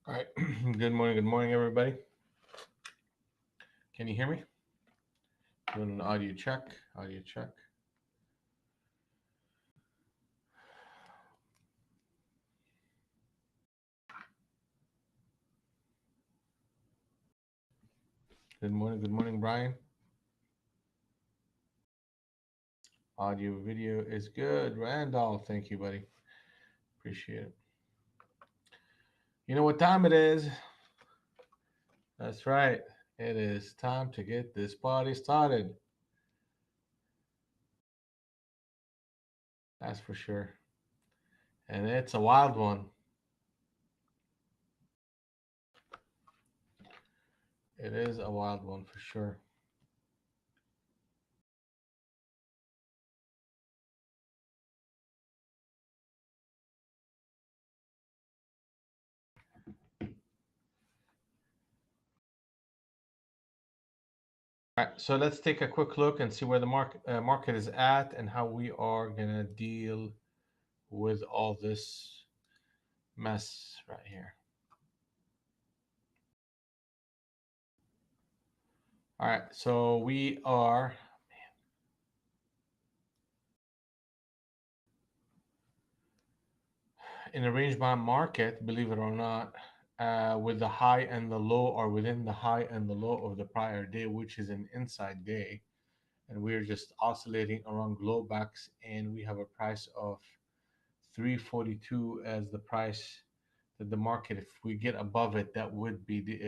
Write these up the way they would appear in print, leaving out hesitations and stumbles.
All right. Good morning, everybody. Can you hear me? Doing an audio check. Audio check. Good morning, Brian. Audio video is good. Randolph, thank you, buddy. Appreciate it. You know what time it is? That's right. It is time to get this party started. That's for sure. And it's a wild one. It is a wild one for sure. All right, so let's take a quick look and see where the market is at and how we are gonna deal with all this mess right here. All right, so we are in a range bound market, believe it or not, with the high and the low or within the high and the low of the prior day, which is an inside day. And we're just oscillating around glowbacks, and we have a price of 342 as the price that the market, if we get above it, that would be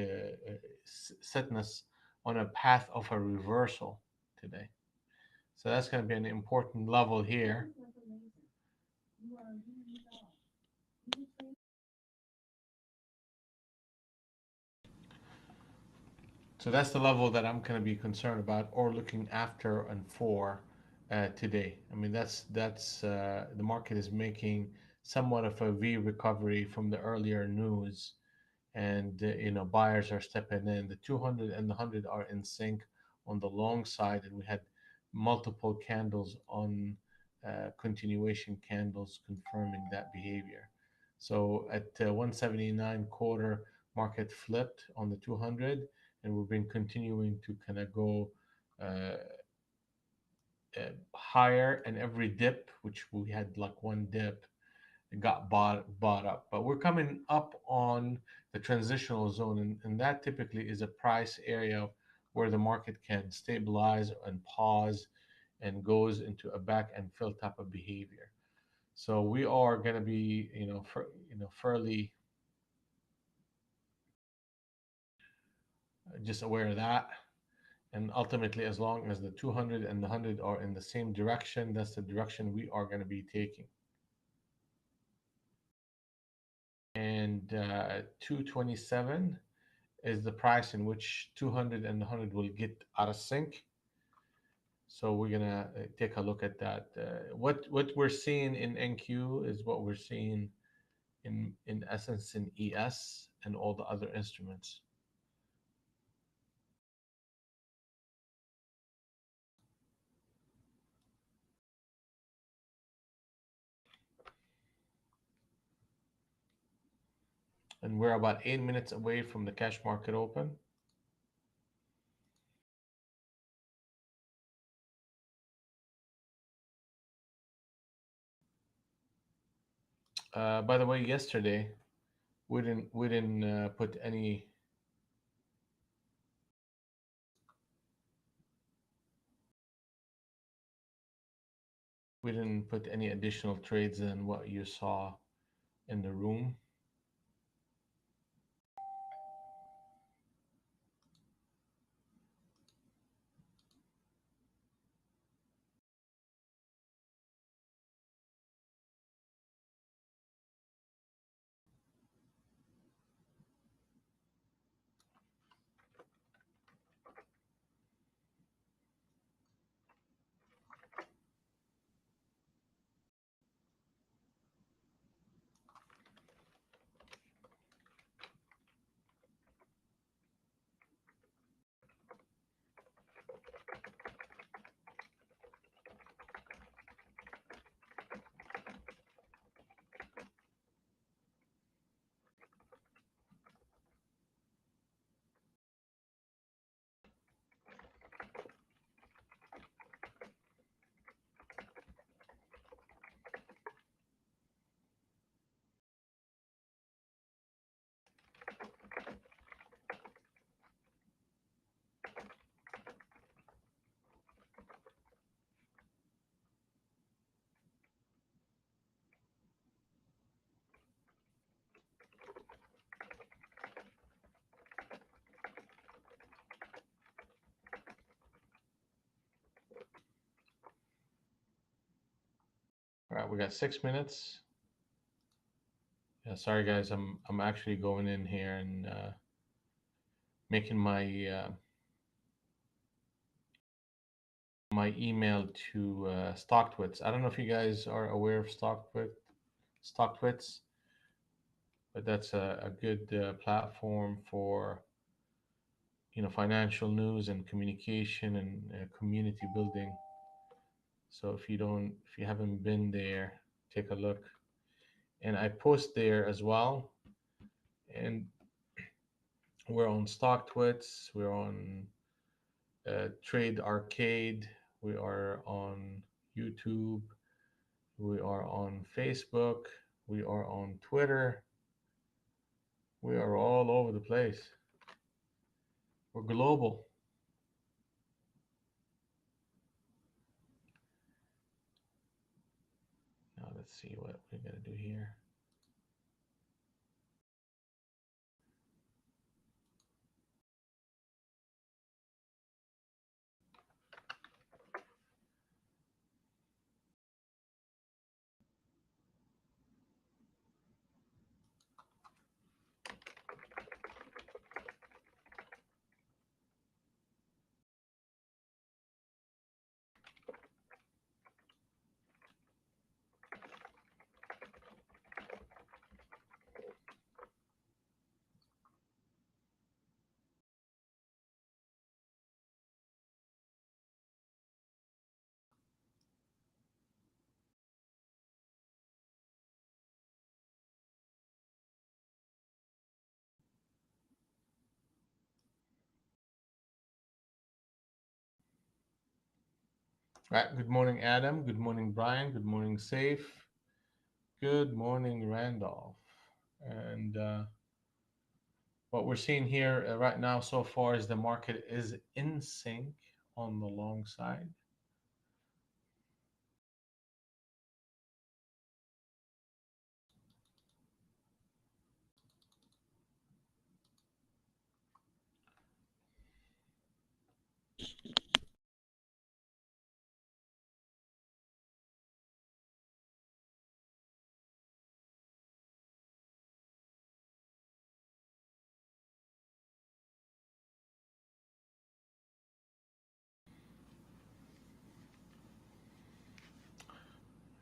setting us on a path of a reversal today. So that's going to be an important level here. So that's the level that I'm going to be concerned about or looking after and for today. I mean, that's the market is making somewhat of a V recovery from the earlier news, and buyers are stepping in. The 200 and the 100 are in sync on the long side, and we had multiple candles on continuation candles confirming that behavior. So at 179 quarter, market flipped on the 200, and we've been continuing to kind of go uh, higher, and every dip, which we had like one dip, it got bought up. But we're coming up on the transitional zone, and that typically is a price area where the market can stabilize and pause and goes into a back and fill type of behavior. So we are going to be, fairly just aware of that. And ultimately, as long as the 200 and the 100 are in the same direction, that's the direction we are going to be taking. And 227 is the price in which 200 and 100 will get out of sync. So we're gonna take a look at that. What we're seeing in NQ is what we're seeing in essence in ES and all the other instruments. And we're about 8 minutes away from the cash market open. By the way, yesterday we didn't put any. We didn't put any additional trades than what you saw in the room. right, we got 6 minutes. Yeah, sorry guys, I'm actually going in here and making my email to StockTwits. I don't know if you guys are aware of StockTwits, but that's a good platform for financial news and communication and community building. So if you haven't been there, take a look. And I post there as well. And we're on StockTwits. We're on Trade Arcade. We are on YouTube. We are on Facebook. We are on Twitter. We are all over the place. We're global. Now let's see what we're gonna do here. Right. Good morning, Adam. Good morning, Brian. Good morning, Safe. Good morning, Randolph. And what we're seeing here right now so far is the market is in sync on the long side.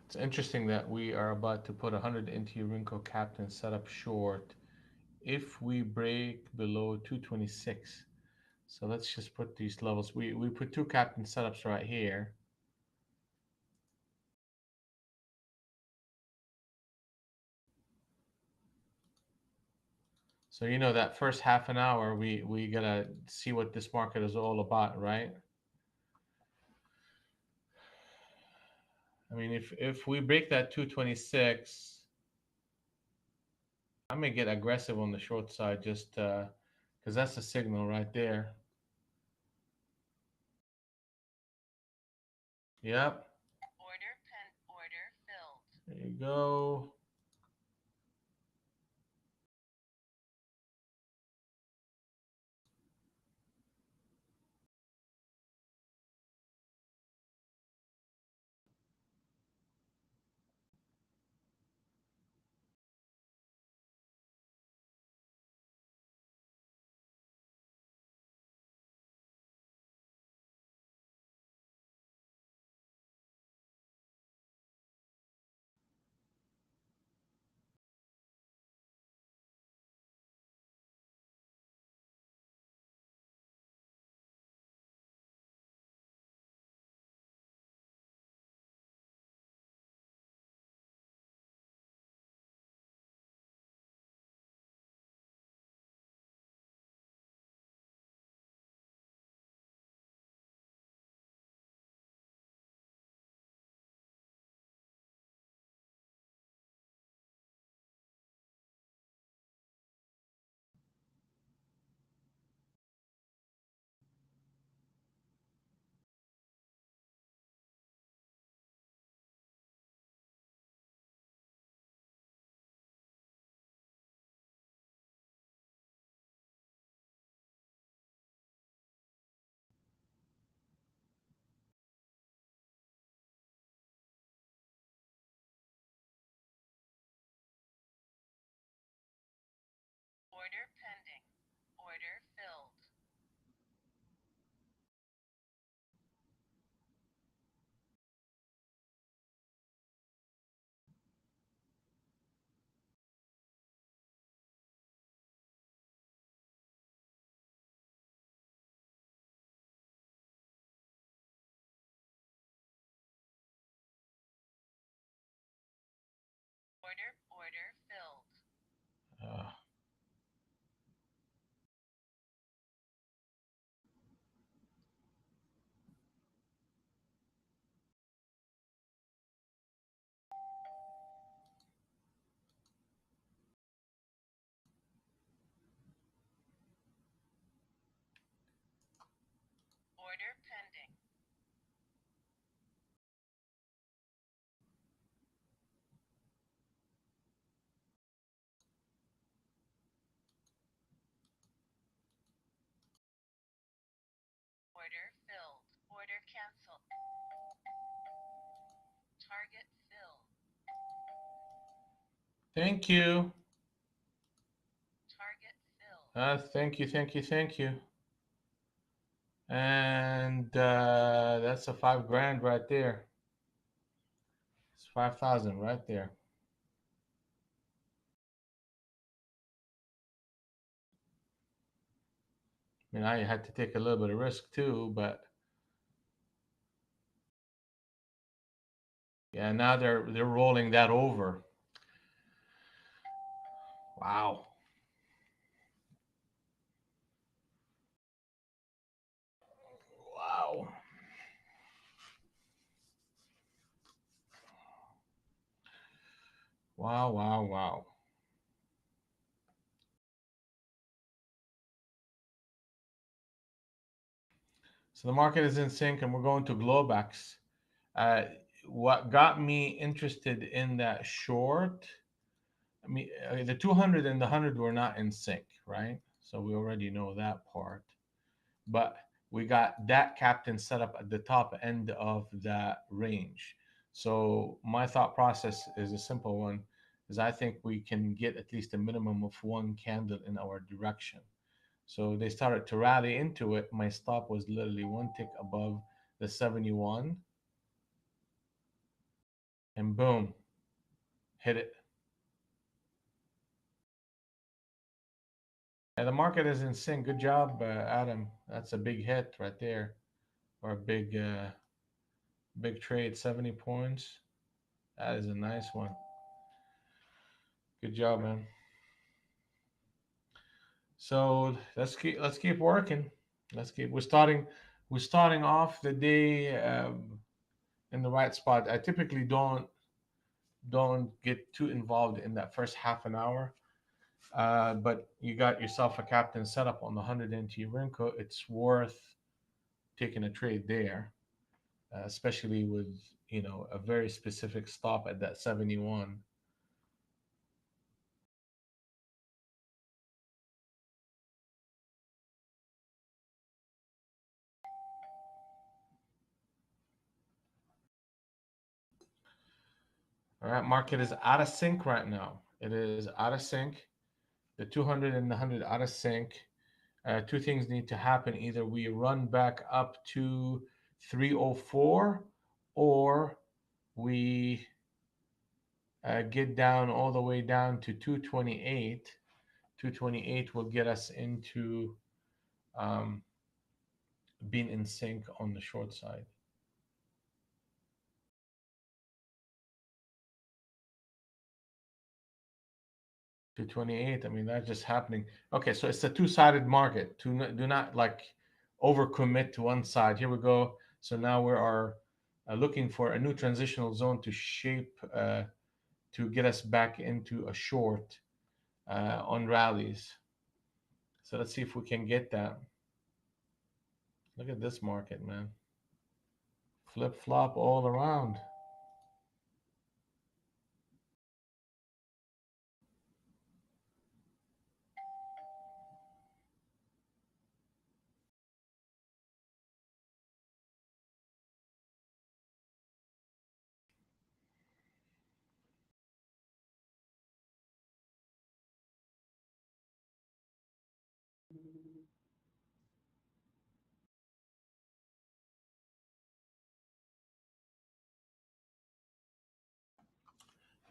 It's interesting that we are about to put 100 into Rinko Captain setup short if we break below 226. So let's just put these levels. We put two Captain setups right here. So that first half an hour, we gotta see what this market is all about, right? I mean, if we break that 226, I may get aggressive on the short side just because that's a signal right there. Yep. There you go. Uh, thank you. Thank you, thank you, thank you. And that's a 5 grand right there. It's 5,000 right there. I mean, I had to take a little bit of risk too, but yeah, now they're rolling that over. Wow, wow, wow, wow, wow. So the market is in sync, and we're going to Globex. Uh, what got me interested in that short? I mean, the 200 and the 100 were not in sync, right? So we already know that part. But we got that captain set up at the top end of that range. So my thought process is a simple one, is I think we can get at least a minimum of one candle in our direction. So they started to rally into it. My stop was literally one tick above the 71, and boom, hit it. And the market is in sync. Good job, Adam. That's a big hit right there, or a big trade. 70 points. That is a nice one. Good job, man. So let's keep working. We're starting off the day in the right spot. I typically don't get too involved in that first half an hour. But you got yourself a captain set up on the 100 NT Rinko. It's worth taking a trade there, especially with a very specific stop at that 71. All right, market is out of sync right now. It is out of sync. The 200 and the 100 out of sync. Two things need to happen. Either we run back up to 304, or we get down all the way down to 228. 228 will get us into um, being in sync on the short side. 228. I mean, that's just happening. Okay, so it's a two-sided market. Do not like overcommit to one side. Here we go. So now we are looking for a new transitional zone to shape to get us back into a short on rallies. So let's see if we can get that. Look at this market, man. Flip flop all around.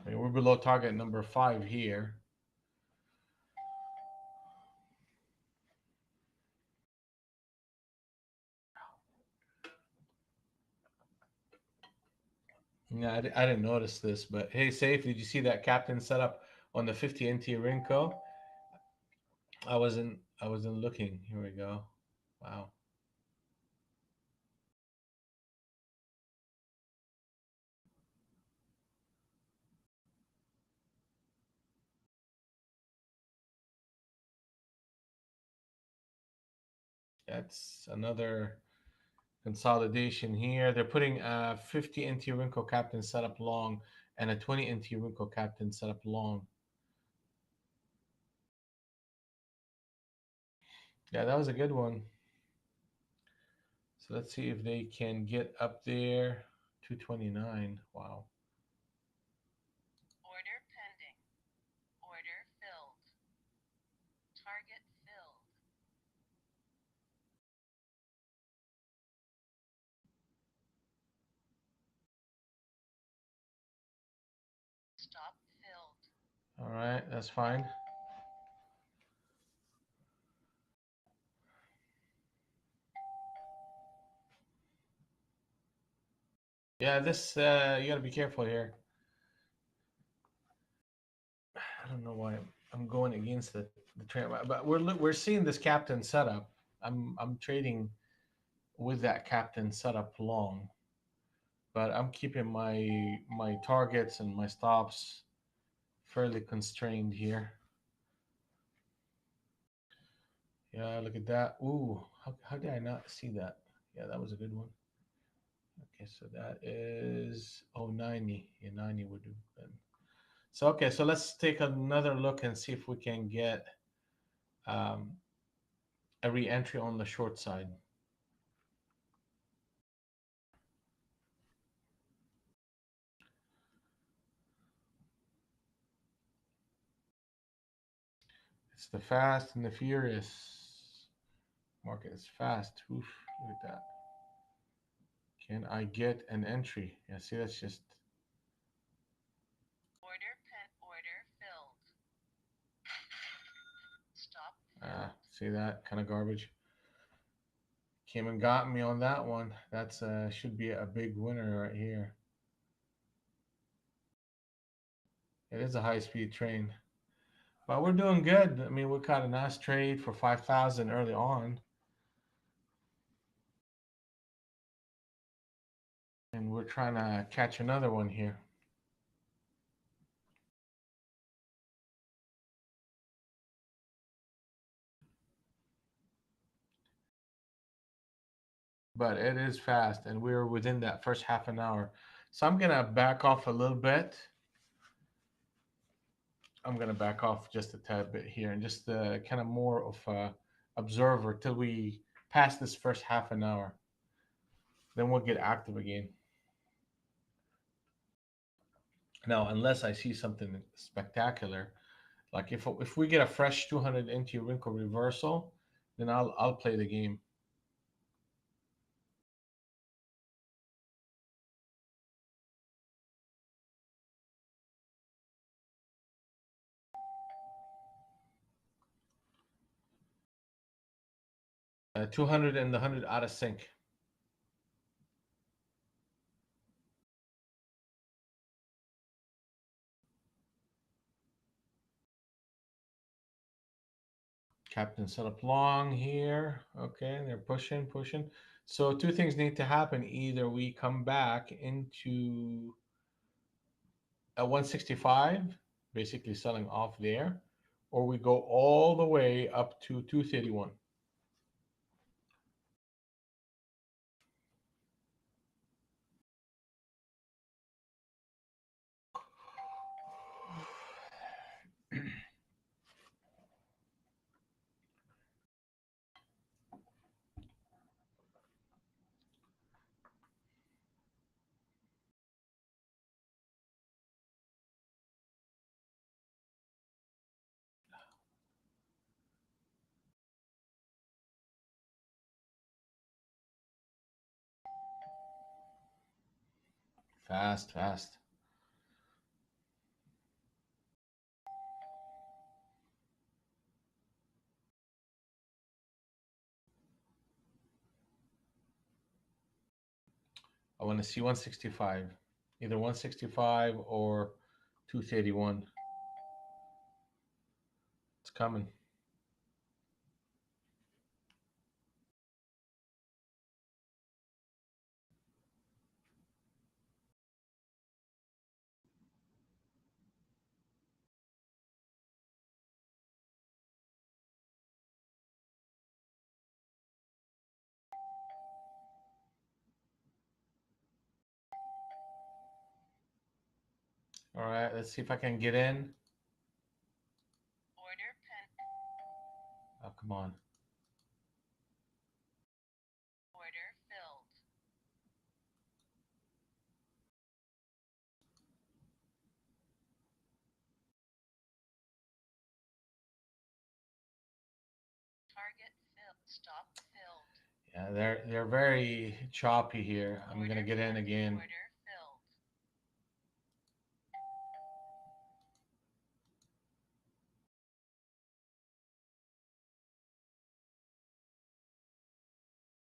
I mean, we're below target number 5 here. Yeah, I didn't notice this, but hey, Safe, did you see that captain setup on the 50 NT Rinko? I wasn't looking. Here we go. Wow. That's another consolidation here. They're putting a 50 NT Rinko captain setup long and a 20 NT Rinko captain setup long. Yeah, that was a good one. So let's see if they can get up there. 229. Wow. Order pending. Order filled. Target filled. Stop filled. All right, that's fine. Yeah, this you gotta be careful here. I don't know why I'm going against the trend, but we're seeing this captain setup. I'm trading with that captain setup long, but I'm keeping my targets and my stops fairly constrained here. Yeah, look at that. Ooh, how did I not see that? Yeah, that was a good one. Okay, so that is 90. Yeah, 90 would have been. So okay, so let's take another look and see if we can get um, a re-entry on the short side. It's the fast and the furious. Market is fast. Oof, look at that. Can I get an entry? Yeah, see, that's just Order filled. Stop see that kind of garbage. Came and got me on that one. That's should be a big winner right here. It is a high speed train, but we're doing good. I mean, we caught a nice trade for 5,000 early on, and we're trying to catch another one here. But it is fast, and we're within that first half an hour. So I'm gonna back off a little bit. I'm gonna back off just a tad bit here, and just kind of more of a observer till we pass this first half an hour. Then we'll get active again. Now, unless I see something spectacular, like if we get a fresh 200 into wrinkle reversal, then I'll play the game. 200 and the 100 out of sync. Captain set up long here. Okay, they're pushing, pushing. So two things need to happen. Either we come back into a 165, basically selling off there, or we go all the way up to 231. Fast, fast. I want to see 165, either 165 or 231. It's coming. All right, let's see if I can get in. Order pen. Oh, come on. Order filled. Target filled. Stop filled. Yeah, they're very choppy here. I'm gonna Order get in pending. again. Order filled.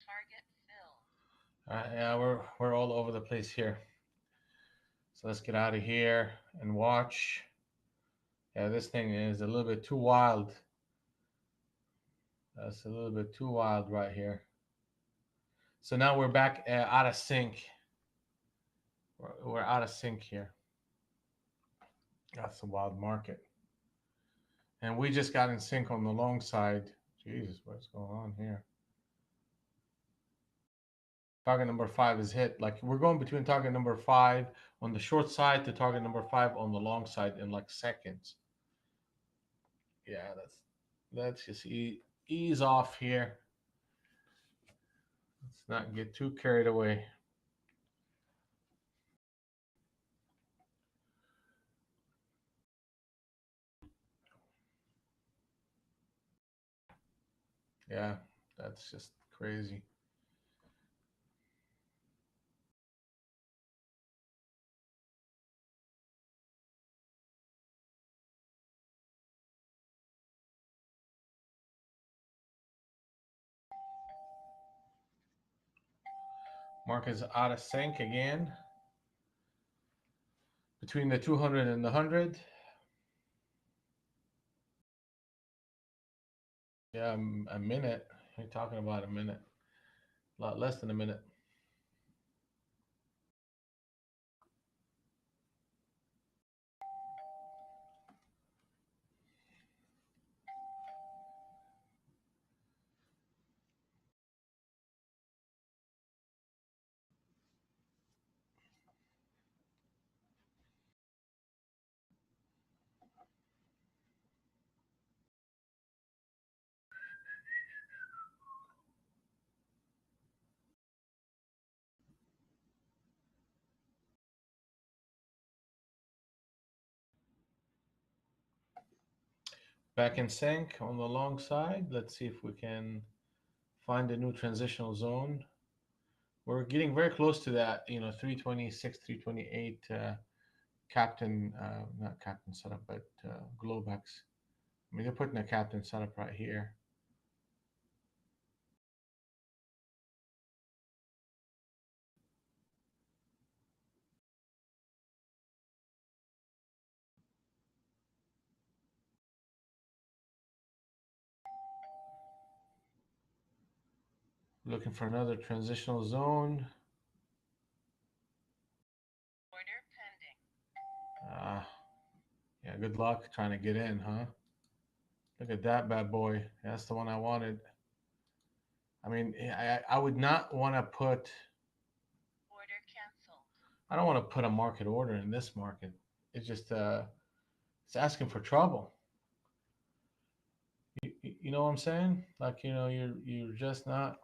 Target filled. Yeah, we're all over the place here. So let's get out of here and watch. Yeah, this thing is a little bit too wild. That's a little bit too wild right here. So now we're back out of sync. We're out of sync here. That's a wild market. And we just got in sync on the long side. Jesus, what's going on here? Target number five is hit. Like we're going between target number five on the short side to target number five on the long side in like seconds. Yeah, let's just ease off here. Let's not get too carried away. Yeah, that's just crazy. Market's out of sync again between the 200 and the 100. Yeah, a minute. You're talking about a minute. A lot less than a minute. Back in sync on the long side. Let's see if we can find a new transitional zone. We're getting very close to that, 326, 328 captain, not captain setup, but Globex. I mean, they're putting a captain setup right here. Looking for another transitional zone. Order pending. Uh, yeah, good luck trying to get in, huh? Look at that bad boy. That's the one I wanted. I mean, I would not want to put, Order canceled. I don't want to put a market order in this market. It's just, it's asking for trouble. You know what I'm saying? Like, you're just not,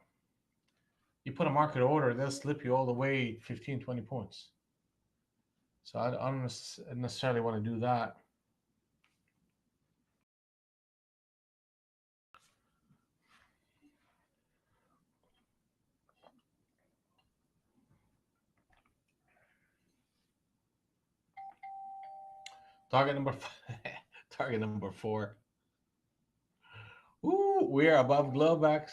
you put a market order, they'll slip you all the way 15, 20 points. So I don't necessarily want to do that. Target number target number four. Ooh, we are above Globex.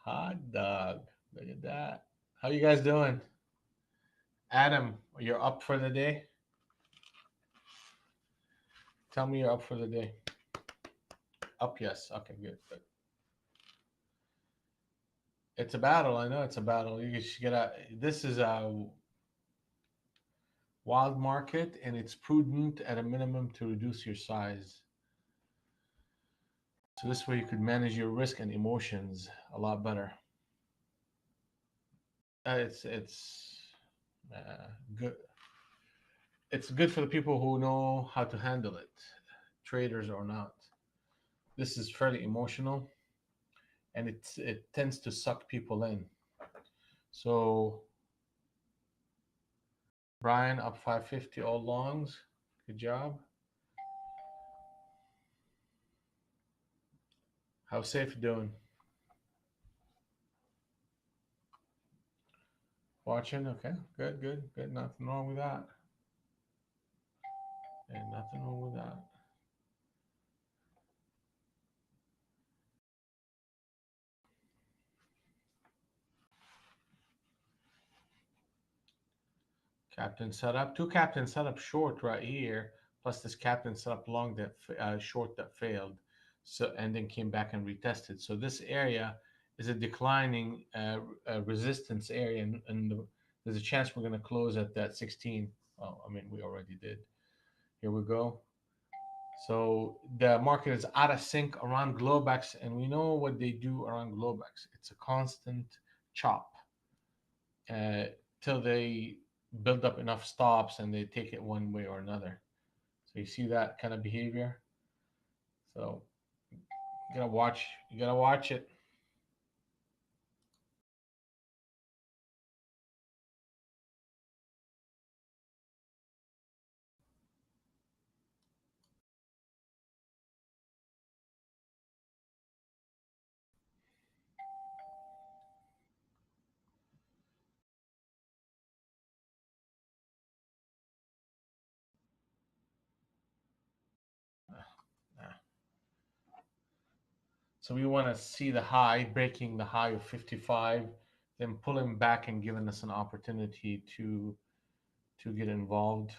Hot dog. Look at that. How you guys doing? Adam, you're up for the day? Tell me you're up for the day. Up, yes. Okay, good, good. It's a battle. I know it's a battle. You should get a. This is a wild market, and it's prudent at a minimum to reduce your size. So this way you could manage your risk and emotions a lot better. It's good. It's good for the people who know how to handle it, traders or not. This is fairly emotional, and it tends to suck people in. So Brian up 550 all longs. Good job. How's safe doing? Watching? Okay, good, good, good. Nothing wrong with that. And nothing wrong with that. Captain setup. Two captain setup short right here, plus this captain setup long that short that failed. So and then came back and retested. So this area is a declining resistance area, and there's a chance we're going to close at that 16. Oh, I mean we already did. Here we go. So the market is out of sync around Globex, and we know what they do around Globex. It's a constant chop uh, till they build up enough stops and they take it one way or another. So you see that kind of behavior. So you gotta watch. You gotta watch it. So we want to see the high breaking the high of 55, then pulling back and giving us an opportunity to get involved.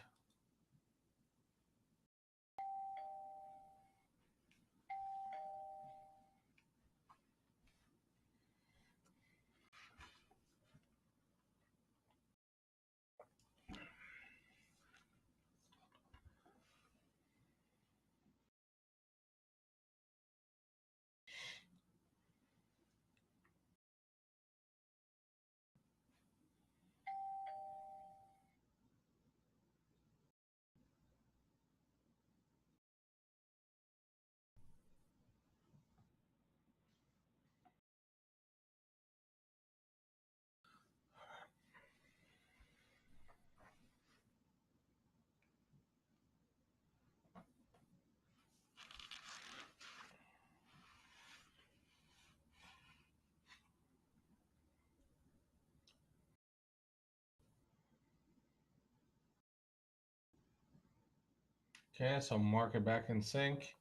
Okay, so market back in sync.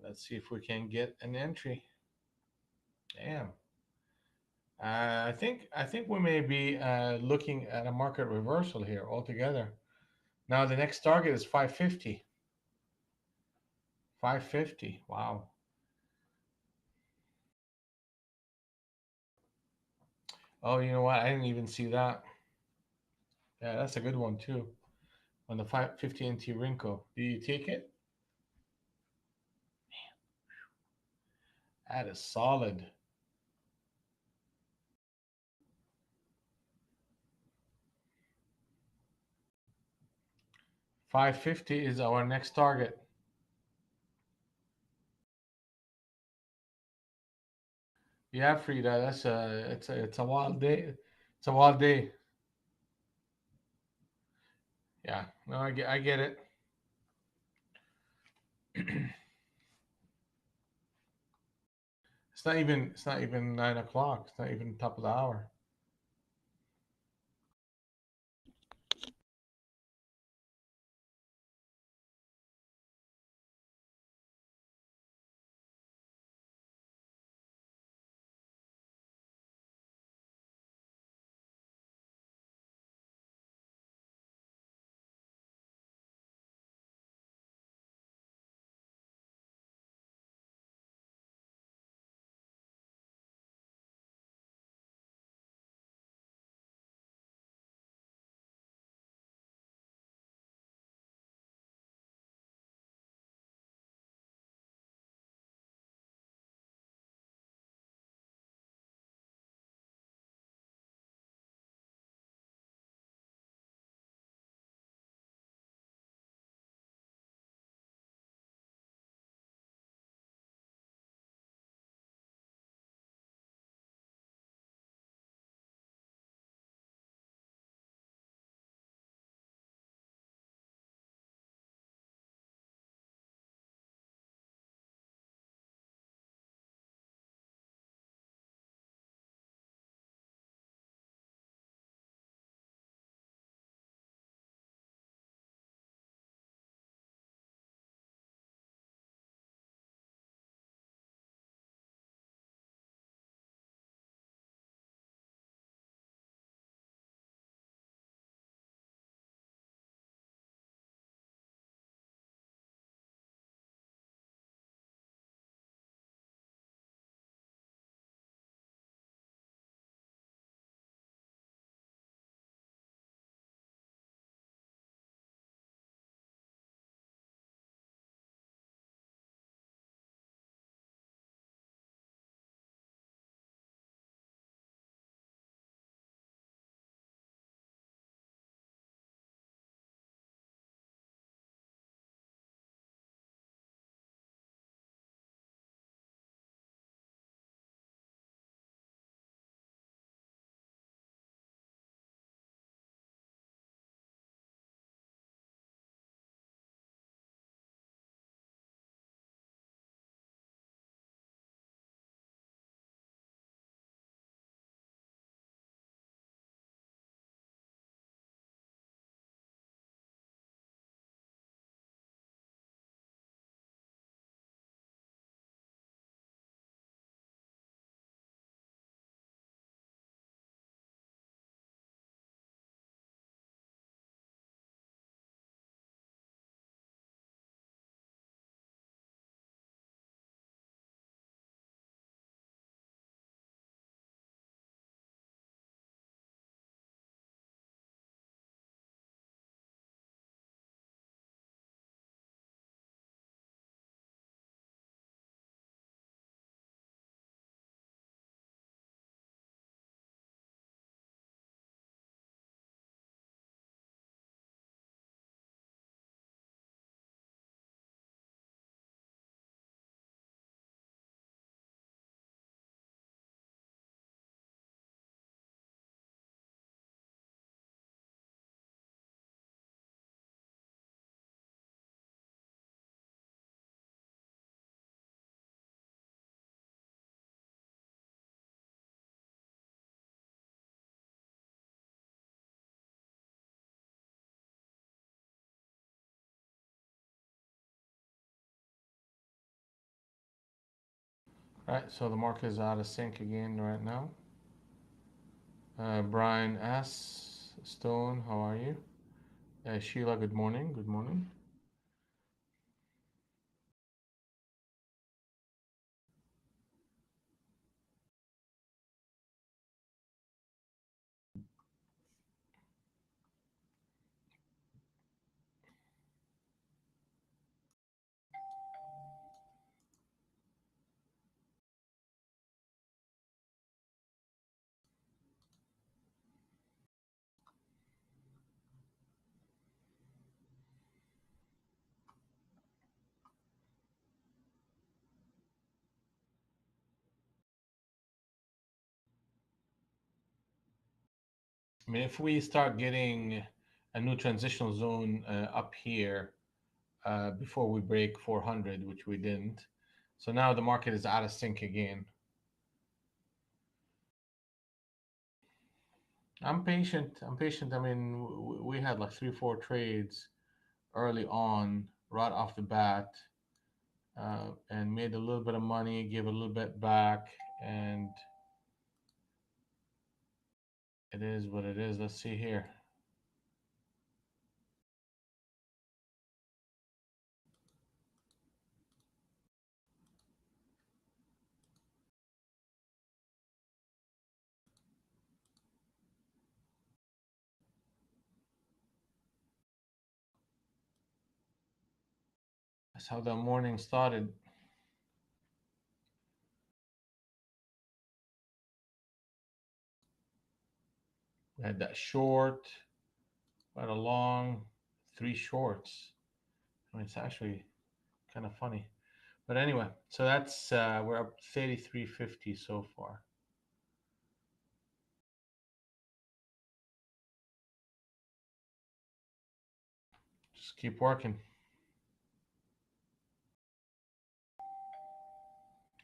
Let's see if we can get an entry. Damn. I think we may be looking at a market reversal here altogether. Now the next target is 550. 550. Wow. Oh, you know what? I didn't even see that. Yeah, that's a good one too. On the 550 NT Rinko. Do you take it? That is solid. 550 is our next target. Yeah, Frida, it's a wild day. It's a wild day. Yeah, no, I get it. It's not even 9 o'clock. It's not even top of the hour. Right, so the market is out of sync again right now. Brian S. Stone, how are you? Sheila, good morning. Good morning. I mean, if we start getting a new transitional zone up here before we break 400, which we didn't, so now the market is out of sync again. I'm patient. I'm patient. I mean, we had like three, four trades early on, right off the bat, and made a little bit of money, gave a little bit back, and it is what it is. Let's see here. That's how the morning started. We had that short, quite a long, three shorts. I mean, it's actually kind of funny. But anyway, so that's we're up 33.50 so far. Just keep working.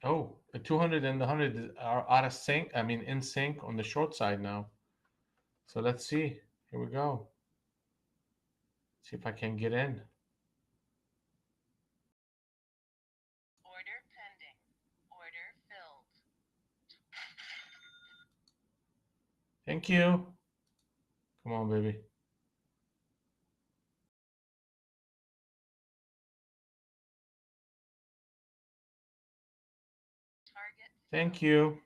Oh, the 200 and the 100 are out of sync. I mean, in sync on the short side now. So let's see. Here we go. See if I can get in. Order pending. Order filled. Thank you. Come on, baby. Target Thank filled. you.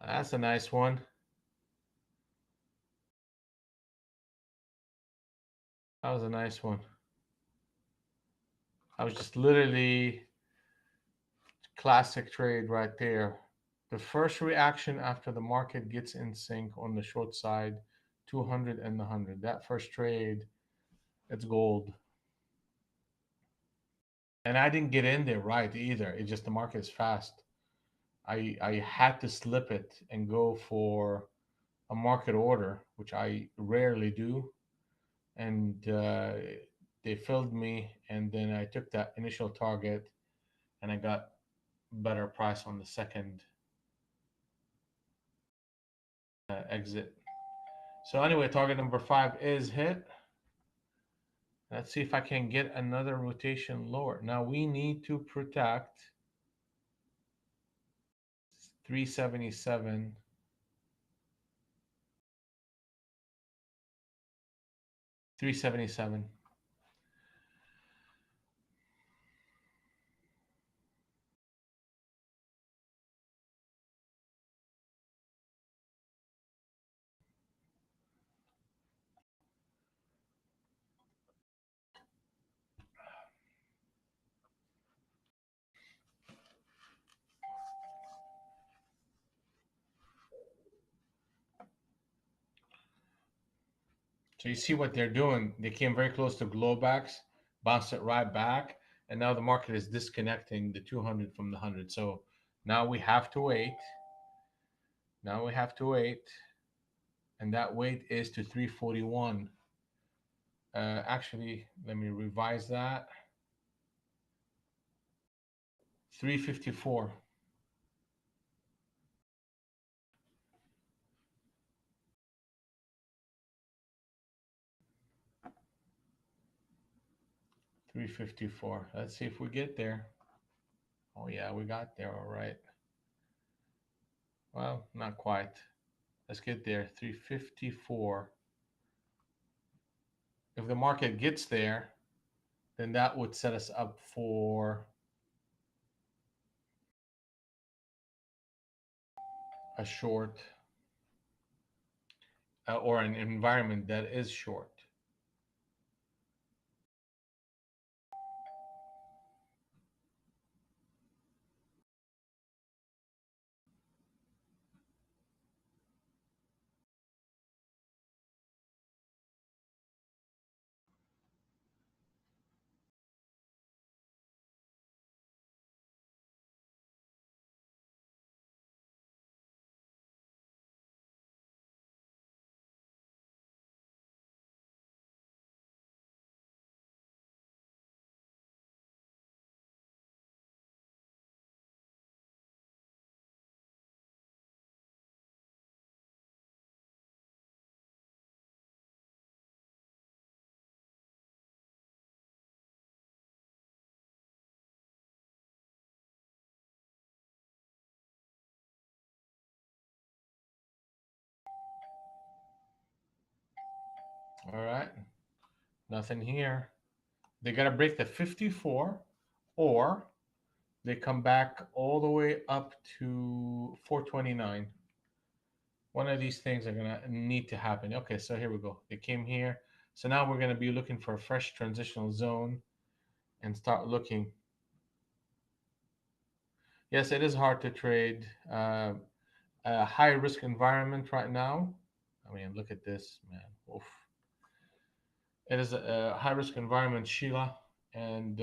That's a nice one. That was a nice one. I was just literally classic trade right there. The first reaction after the market gets in sync on the short side, 200 and the 100. That first trade, it's gold. And I didn't get in there right either. It's just the market is fast. I had to slip it and go for a market order, which I rarely do. And they filled me, and then I took that initial target, and I got better price on the second exit. So anyway, target number five is hit. Let's see if I can get another rotation lower. Now we need to protect 377, 377. So you see what they're doing. They came very close to glowbacks, bounced it right back, and now the market is disconnecting the 200 from the 100. So now we have to wait. Now we have to wait, and that wait is to 341. Actually, let me revise that. 354. 354. Let's see if we get there. Oh yeah, we got there all right. Well, not quite. Let's get there. 354. If the market gets there, then that would set us up for a short or an environment that is short. All right. Nothing here. They got to break the 54 or they come back all the way up to 429. One of these things are going to need to happen. Okay, so here we go. They came here. So now we're going to be looking for a fresh transitional zone and start looking. Yes, it is hard to trade. A high risk environment right now. I mean, look at this, man. Oof. It is a high risk environment, Sheila, and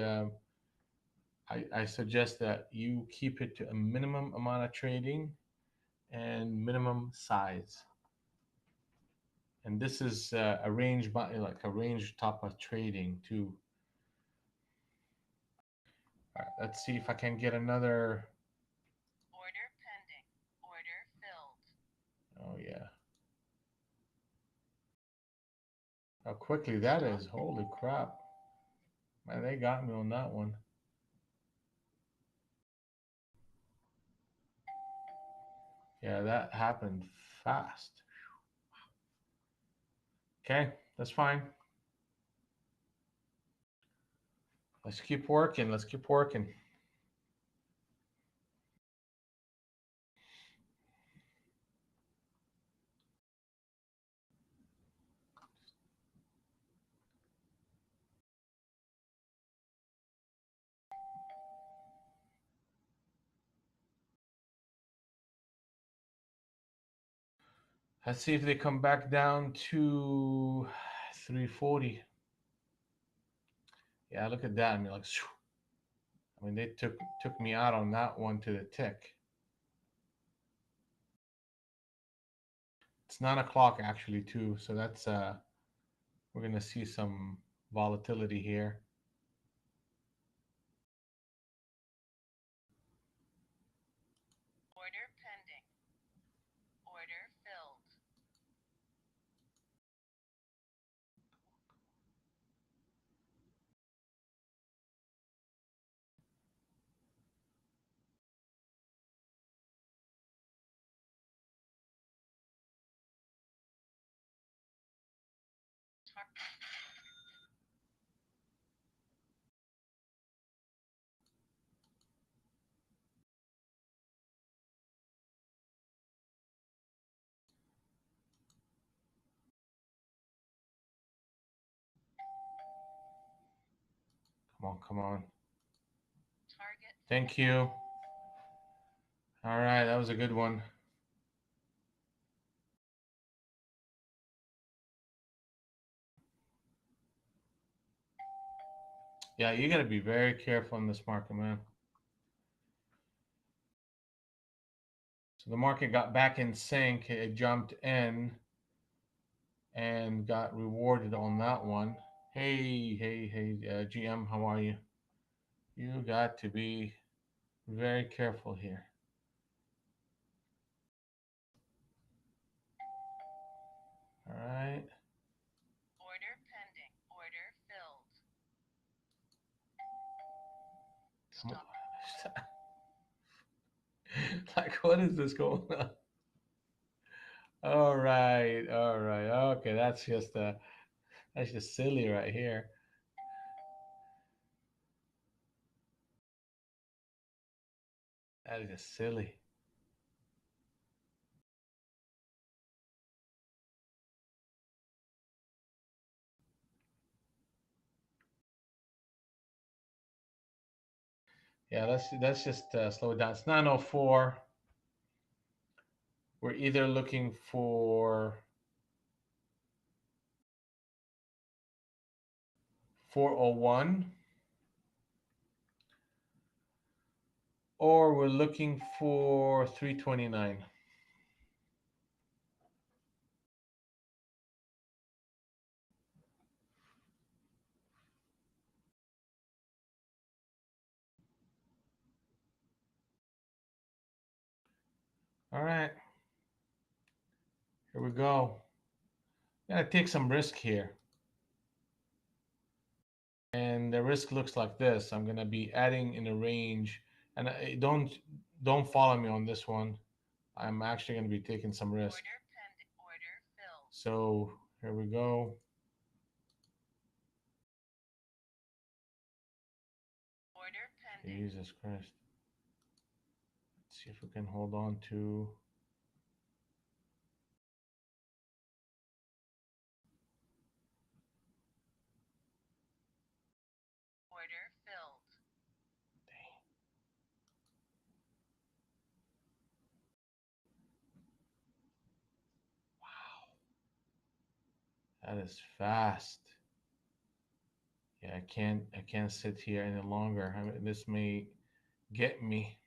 I suggest that you keep it to a minimum amount of trading and minimum size. And this is a range, like a range top of trading too. All right, let's see if I can get another. Order pending. Order filled. Oh yeah, how quickly that is! Holy crap, man, they got me on that one. Yeah, that happened fast. Okay, that's fine. Let's keep working. Let's keep working. Let's see if they come back down to 340. Yeah, look at that. I mean, like, I mean, they took me out on that one to the tick. It's 9 o'clock actually too, so that's we're gonna see some volatility here. Order pending. Order filled. Come on, come on. Target Thank you. All right, that was a good one. Yeah, you gotta be very careful in this market, man. So the market got back in sync. It jumped in and got rewarded on that one. Hey, hey, hey, GM, how are you? You got to be very careful here. All right. order pending. Order filled. Come Stop. on. Like, what is this going on? All right, all right. Okay, that's just silly right here. That is just silly. Yeah, let's just slow it down. It's 9:04. We're either looking for 401 or we're looking for 329. All right, here we go. Gonna take some risk here. And the risk looks like this. I'm gonna be adding in a range, and don't follow me on this one. I'm actually gonna be taking some risk. Order pending. Order filled. So here we go. Order pending. Jesus Christ. Let's see if we can hold on to. Order filled. That is fast. Yeah, I can't sit here any longer. I mean, this may get me.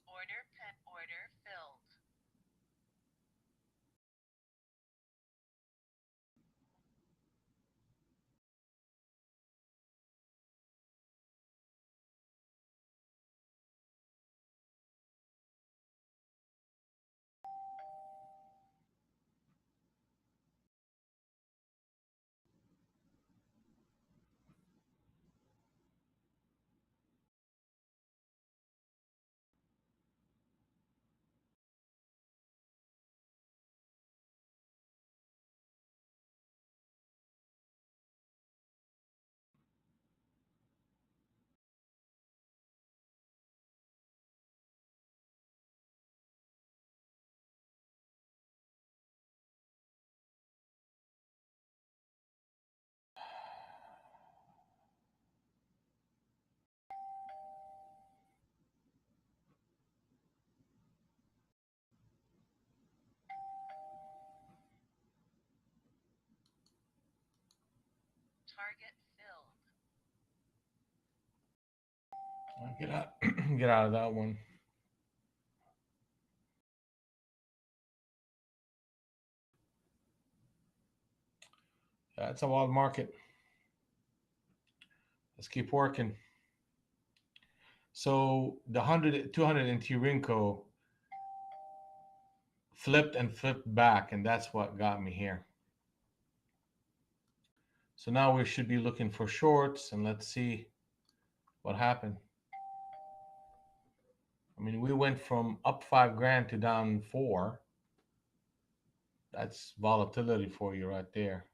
Order filled. Target filled. Get out, get out of that one. Yeah, it's a wild market. Let's keep working. So the 100, 200 in Tirinko flipped and flipped back, and that's what got me here. So now we should be looking for shorts, and let's see what happened. I mean, we went from up 5 grand to down four. That's volatility for you right there.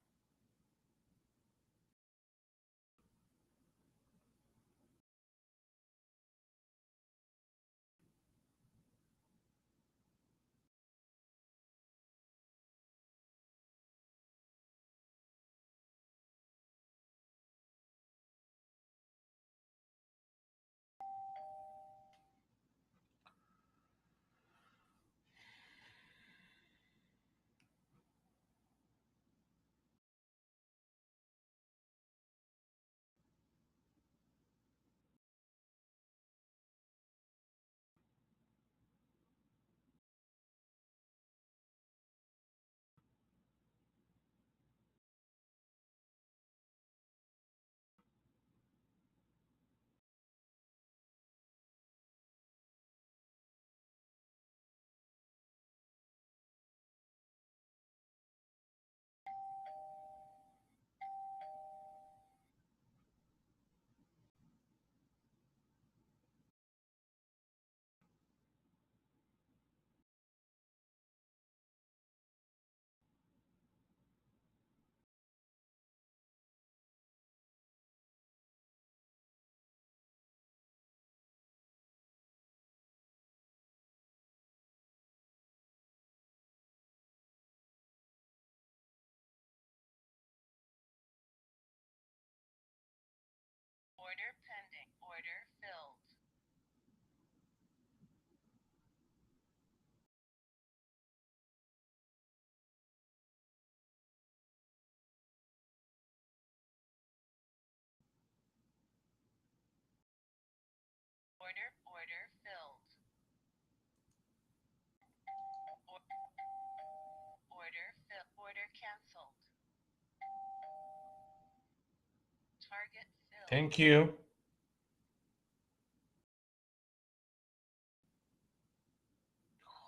Target filled. Thank you.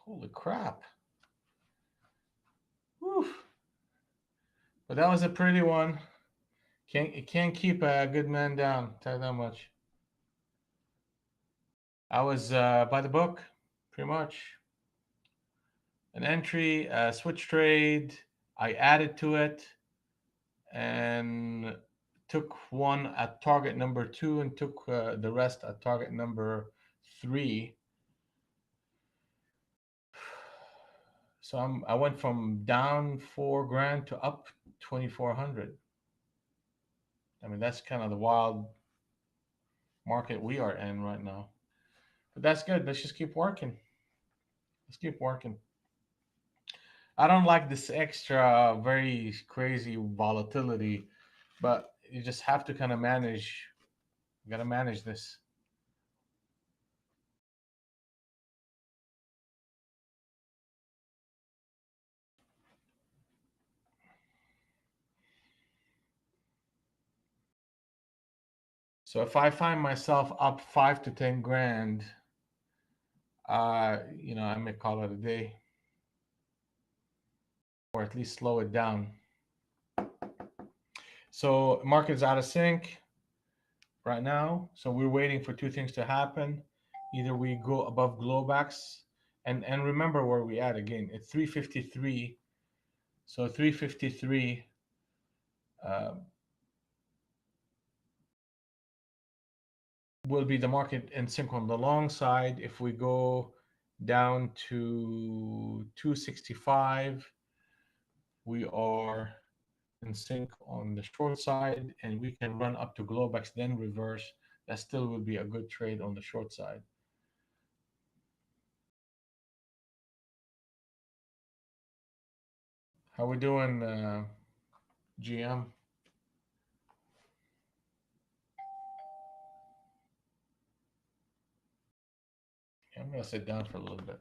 Holy crap. Whew. But that was a pretty one. It can't keep a good man down. Tell you that much. I was by the book, pretty much. An entry, a switch trade. I added to it and took one at target number two and took the rest at target number three. So I went from down 4 grand to up 2,400. I mean, that's kind of the wild market we are in right now. But that's good. Let's just keep working. Let's keep working. I don't like this extra, very crazy volatility, but you just have to kind of manage. You got to manage this. So if I find myself up 5 to 10 grand, I may call it a day, or at least slow it down. So market's out of sync right now. So we're waiting for two things to happen. Either we go above Globax, and remember where we at again. It's 353. So 353 uh, will be the market in sync on the long side. If we go down to 265, we are in sync on the short side, and we can run up to Globex, then reverse. That still would be a good trade on the short side. How we doing, GM? Yeah, I'm gonna sit down for a little bit.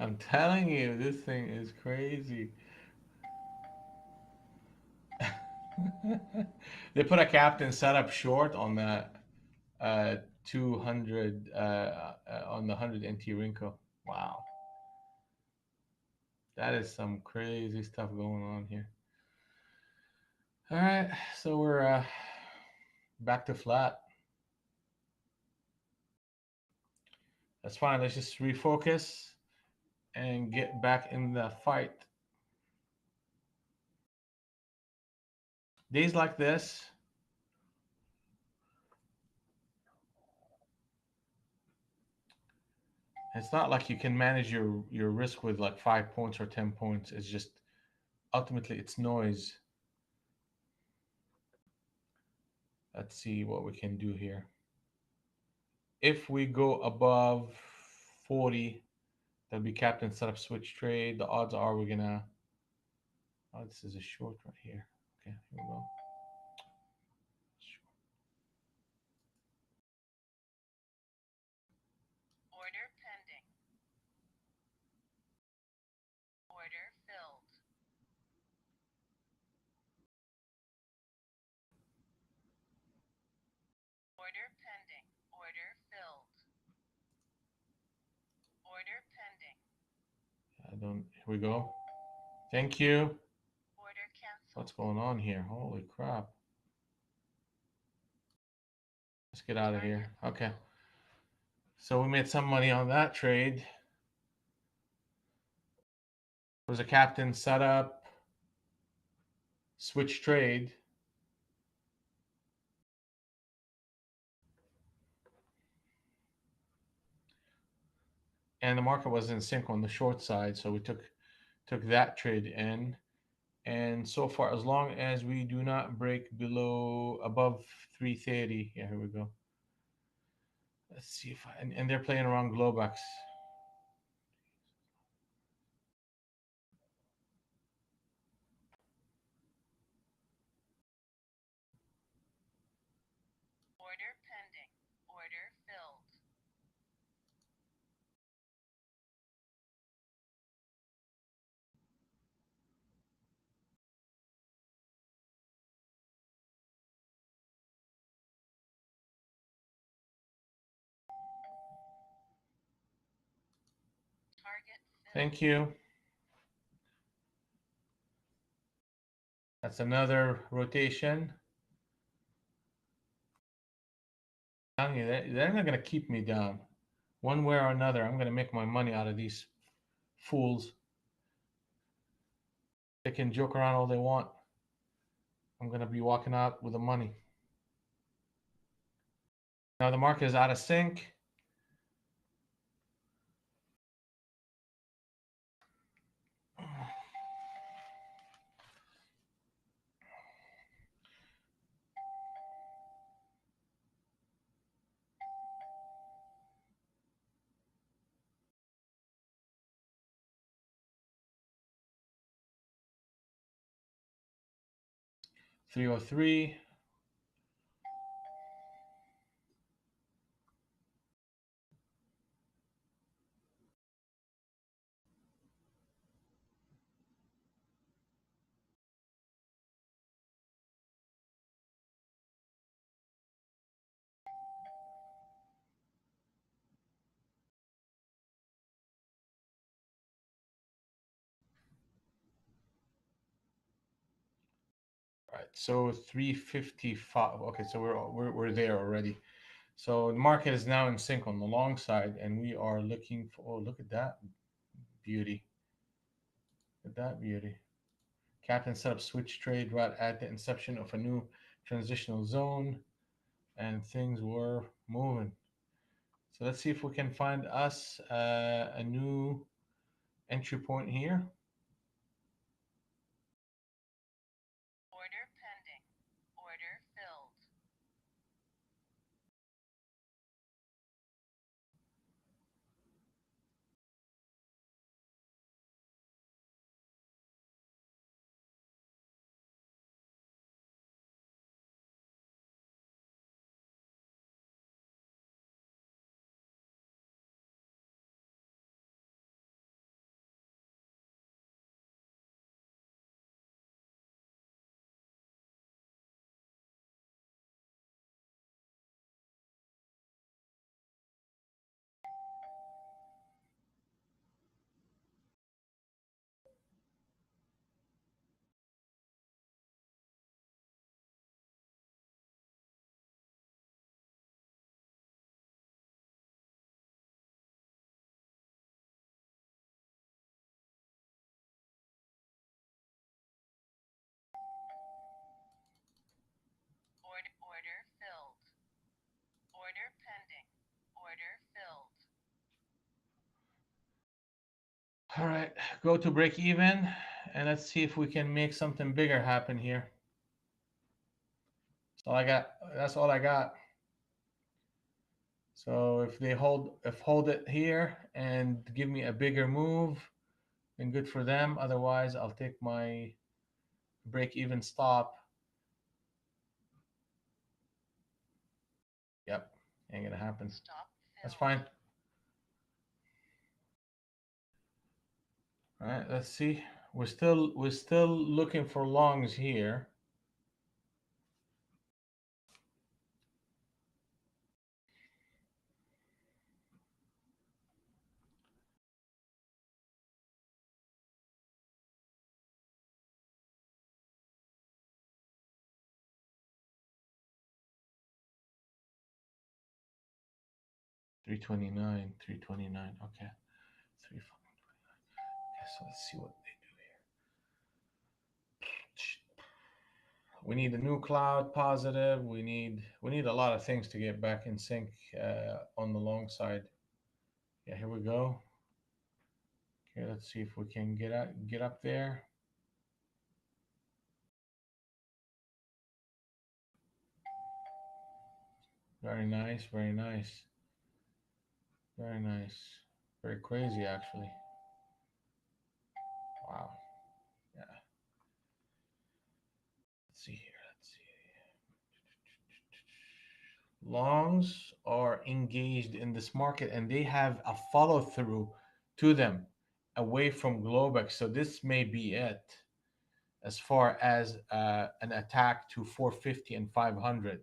I'm telling you, this thing is crazy. They put a captain setup short on that 200 on the 100 NT Rinko. Wow, that is some crazy stuff going on here. All right, so we're back to flat. That's fine. Let's just refocus and get back in the fight. Days like this, it's not like you can manage your risk with like 5 points or 10 points. It's just ultimately it's noise. Let's see what we can do here. If we go above 40, that'll be captain setup switch trade. The odds are we're gonna. Oh, this is a short right here. Okay, here we go. Order pending. Order filled. Order pending. Order filled. Order pending. I don't. Here we go. Thank you. Order What's canceled. going on here? Holy crap! Let's get out of Target here. Okay. filled. So we made some money on that trade. It was a captain setup switch trade. And the market was in sync on the short side, so we took that trade in. And so far, as long as we do not break below above 330, yeah, here we go. Let's see if and they're playing around Globex. Order pending. Order filled. Target filled. Thank you. That's another rotation. I'm telling you, they're not gonna keep me down. One way or another, I'm gonna make my money out of these fools. They can joke around all they want. I'm gonna be walking out with the money. Now the market is out of sync. 303. All right, so 355. Okay, so we're there already. So the market is now in sync on the long side, and we are looking for. Oh, look at that beauty! Look at that beauty! Captain set up switch trade right at the inception of a new transitional zone, and things were moving. So let's see if we can find us a new entry point here. Order pending. Order filled. All right, go to break even, and let's see if we can make something bigger happen here. That's all I got. That's all I got. So if hold it here and give me a bigger move, then good for them. Otherwise, I'll take my break even stop. Yep, ain't gonna happen. Stop That's filled. fine. All right, let's see. We're still looking for longs here. 329, 329. Okay, three. Okay, so let's see what they do here. We need a new cloud positive. We need a lot of things to get back in sync on the long side. Yeah, here we go. Okay, let's see if we can get up there. Very nice, very nice, very nice. Very crazy, actually. Wow. Yeah. Let's see here. Let's see. Longs are engaged in this market and they have a follow through to them away from Globex. So this may be it as far as an attack to 450 and 500.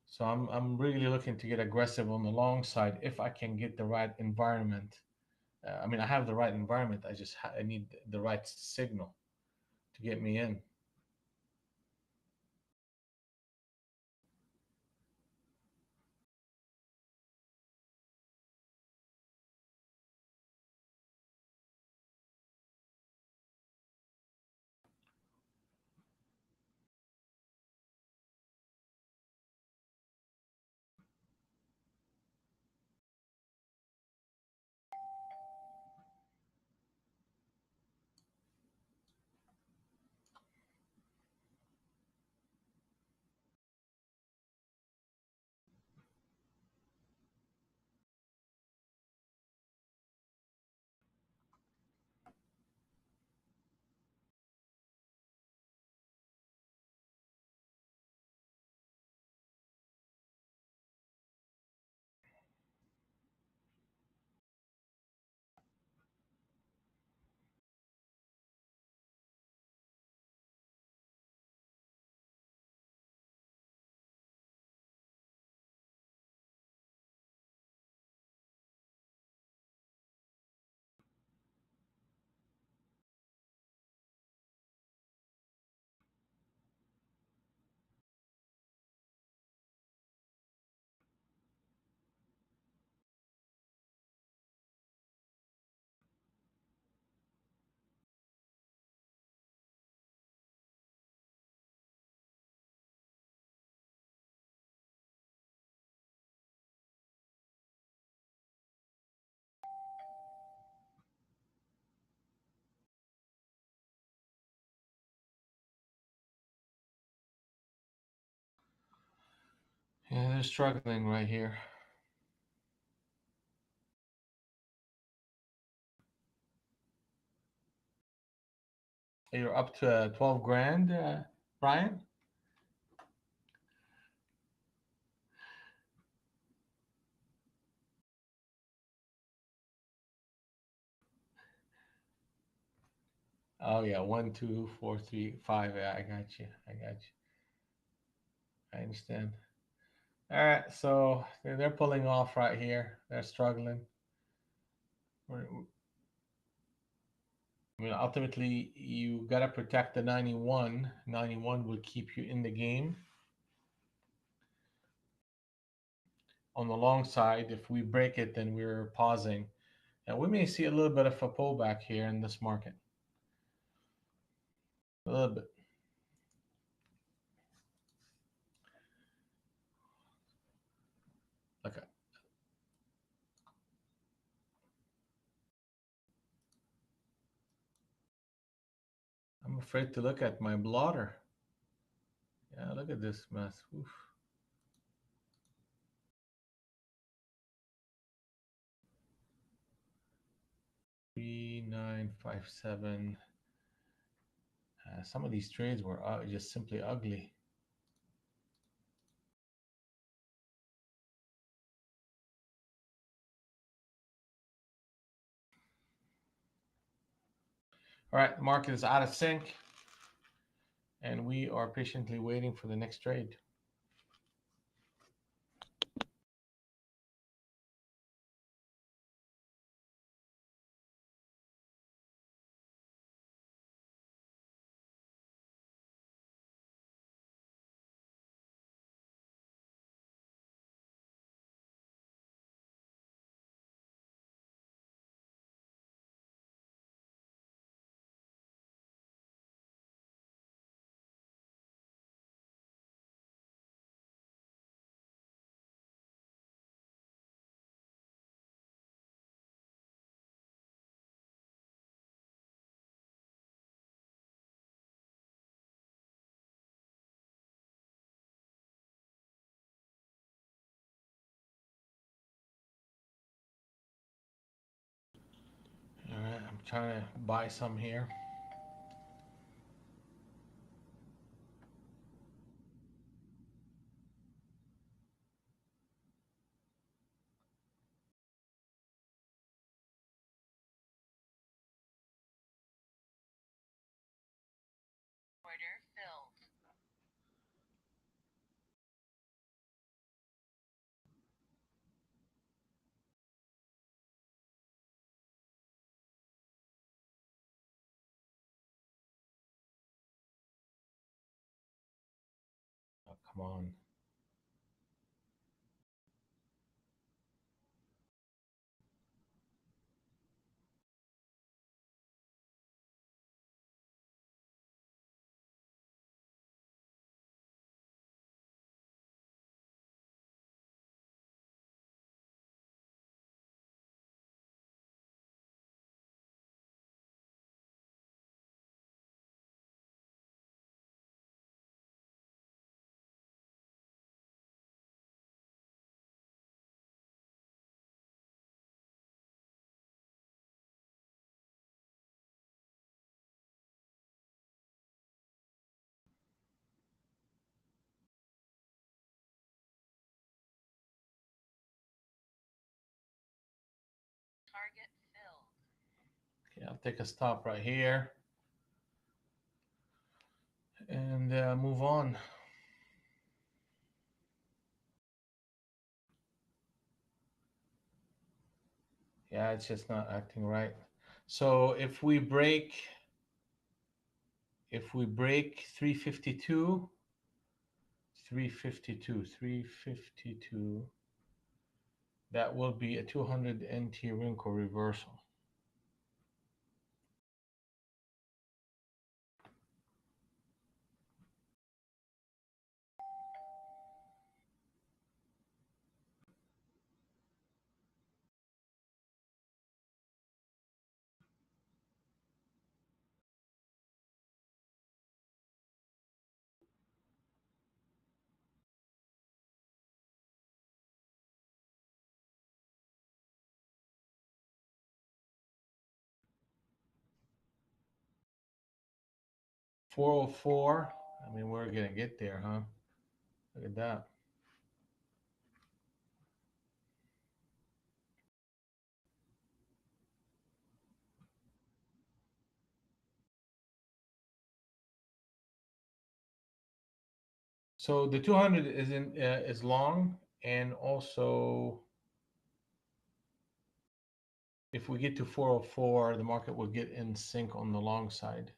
So I'm really looking to get aggressive on the long side if I can get the right environment. I mean, I have the right environment. I need the right signal to get me in. Yeah, they're struggling right here. You're up to 12 grand, Brian? Oh yeah, one, two, four, three, five. Yeah, I got you. I got you. I understand. All right, so they're pulling off right here. They're struggling. I mean, ultimately, you gotta protect the 91. 91 will keep you in the game. On the long side, if we break it, then we're pausing. And we may see a little bit of a pullback here in this market. A little bit. Okay. afraid to look at my blotter. Yeah, look at this mess. Oof. 3957. Some of these trades were just simply ugly. All right, the market is out of sync, and we are patiently waiting for the next trade. All right, I'm trying to buy some here. Order filled. Oh, come on. Target filled. Okay, I'll take a stop right here and move on. Yeah, it's just not acting right. So if we break 352, 352, that will be a 200 NT wrinkle reversal. $404. I mean, we're gonna get there, huh? Look at that. So the 200 is long, and also if we get to 404, the market will get in sync on the long side.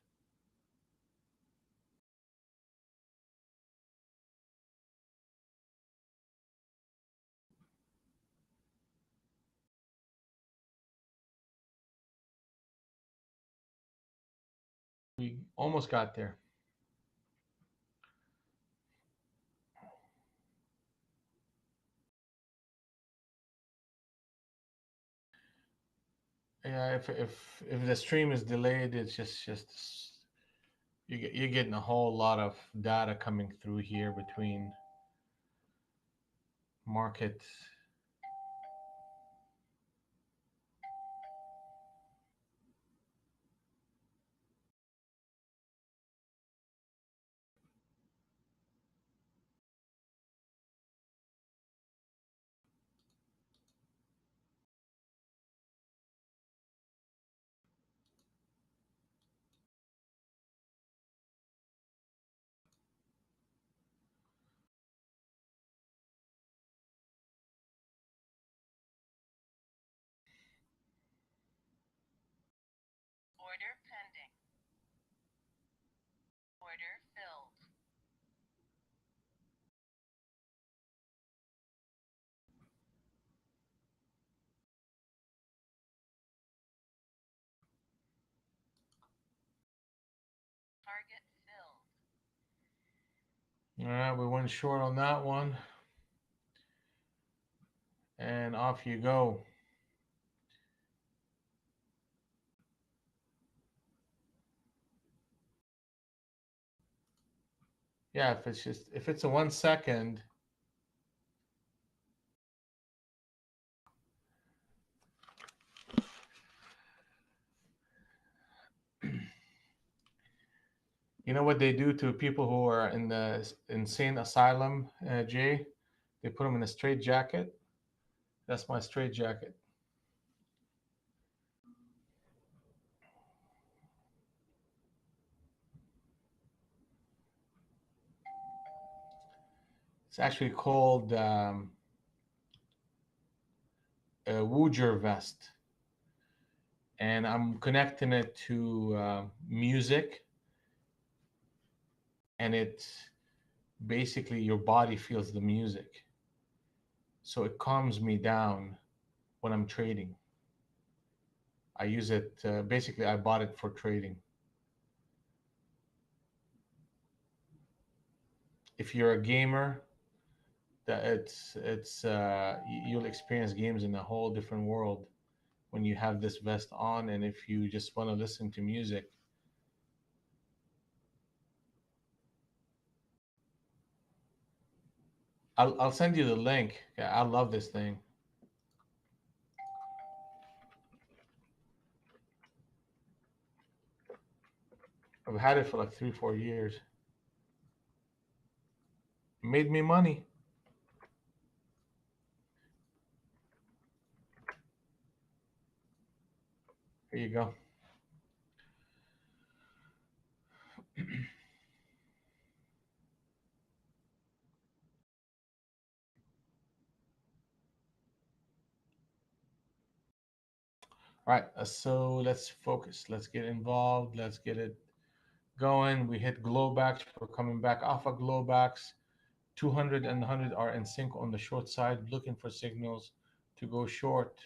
We almost got there. Yeah, if the stream is delayed, it's just You're getting a whole lot of data coming through here between market. Order pending. Order filled. Target filled. All right, we went short on that one, and off you go. Yeah, if it's a 1 second, you know what they do to people who are in the insane asylum, Jay? They put them in a straight jacket. That's my straight jacket. It's actually called a Wooger vest, and I'm connecting it to music, and it basically your body feels the music, so it calms me down when I'm trading. I use it basically. I bought it for trading. If you're a gamer, that you'll experience games in a whole different world when you have this vest on, and if you just want to listen to music. I'll send you the link. Yeah, I love this thing. I've had it for like 3 4 years. It made me money. Here you go. All right, so let's focus. Let's get involved. Let's get it going. We hit glowbacks. We're coming back off of glowbacks. 200 and 100 are in sync on the short side, looking for signals to go short.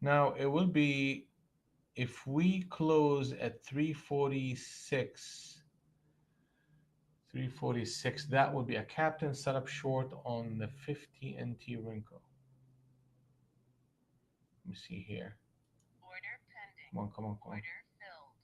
Now, it will be if we close at 346, 346, that would be a captain setup short on the 50 NT wrinkle. Let me see here. Order pending. Come on, come on, come on. Order filled.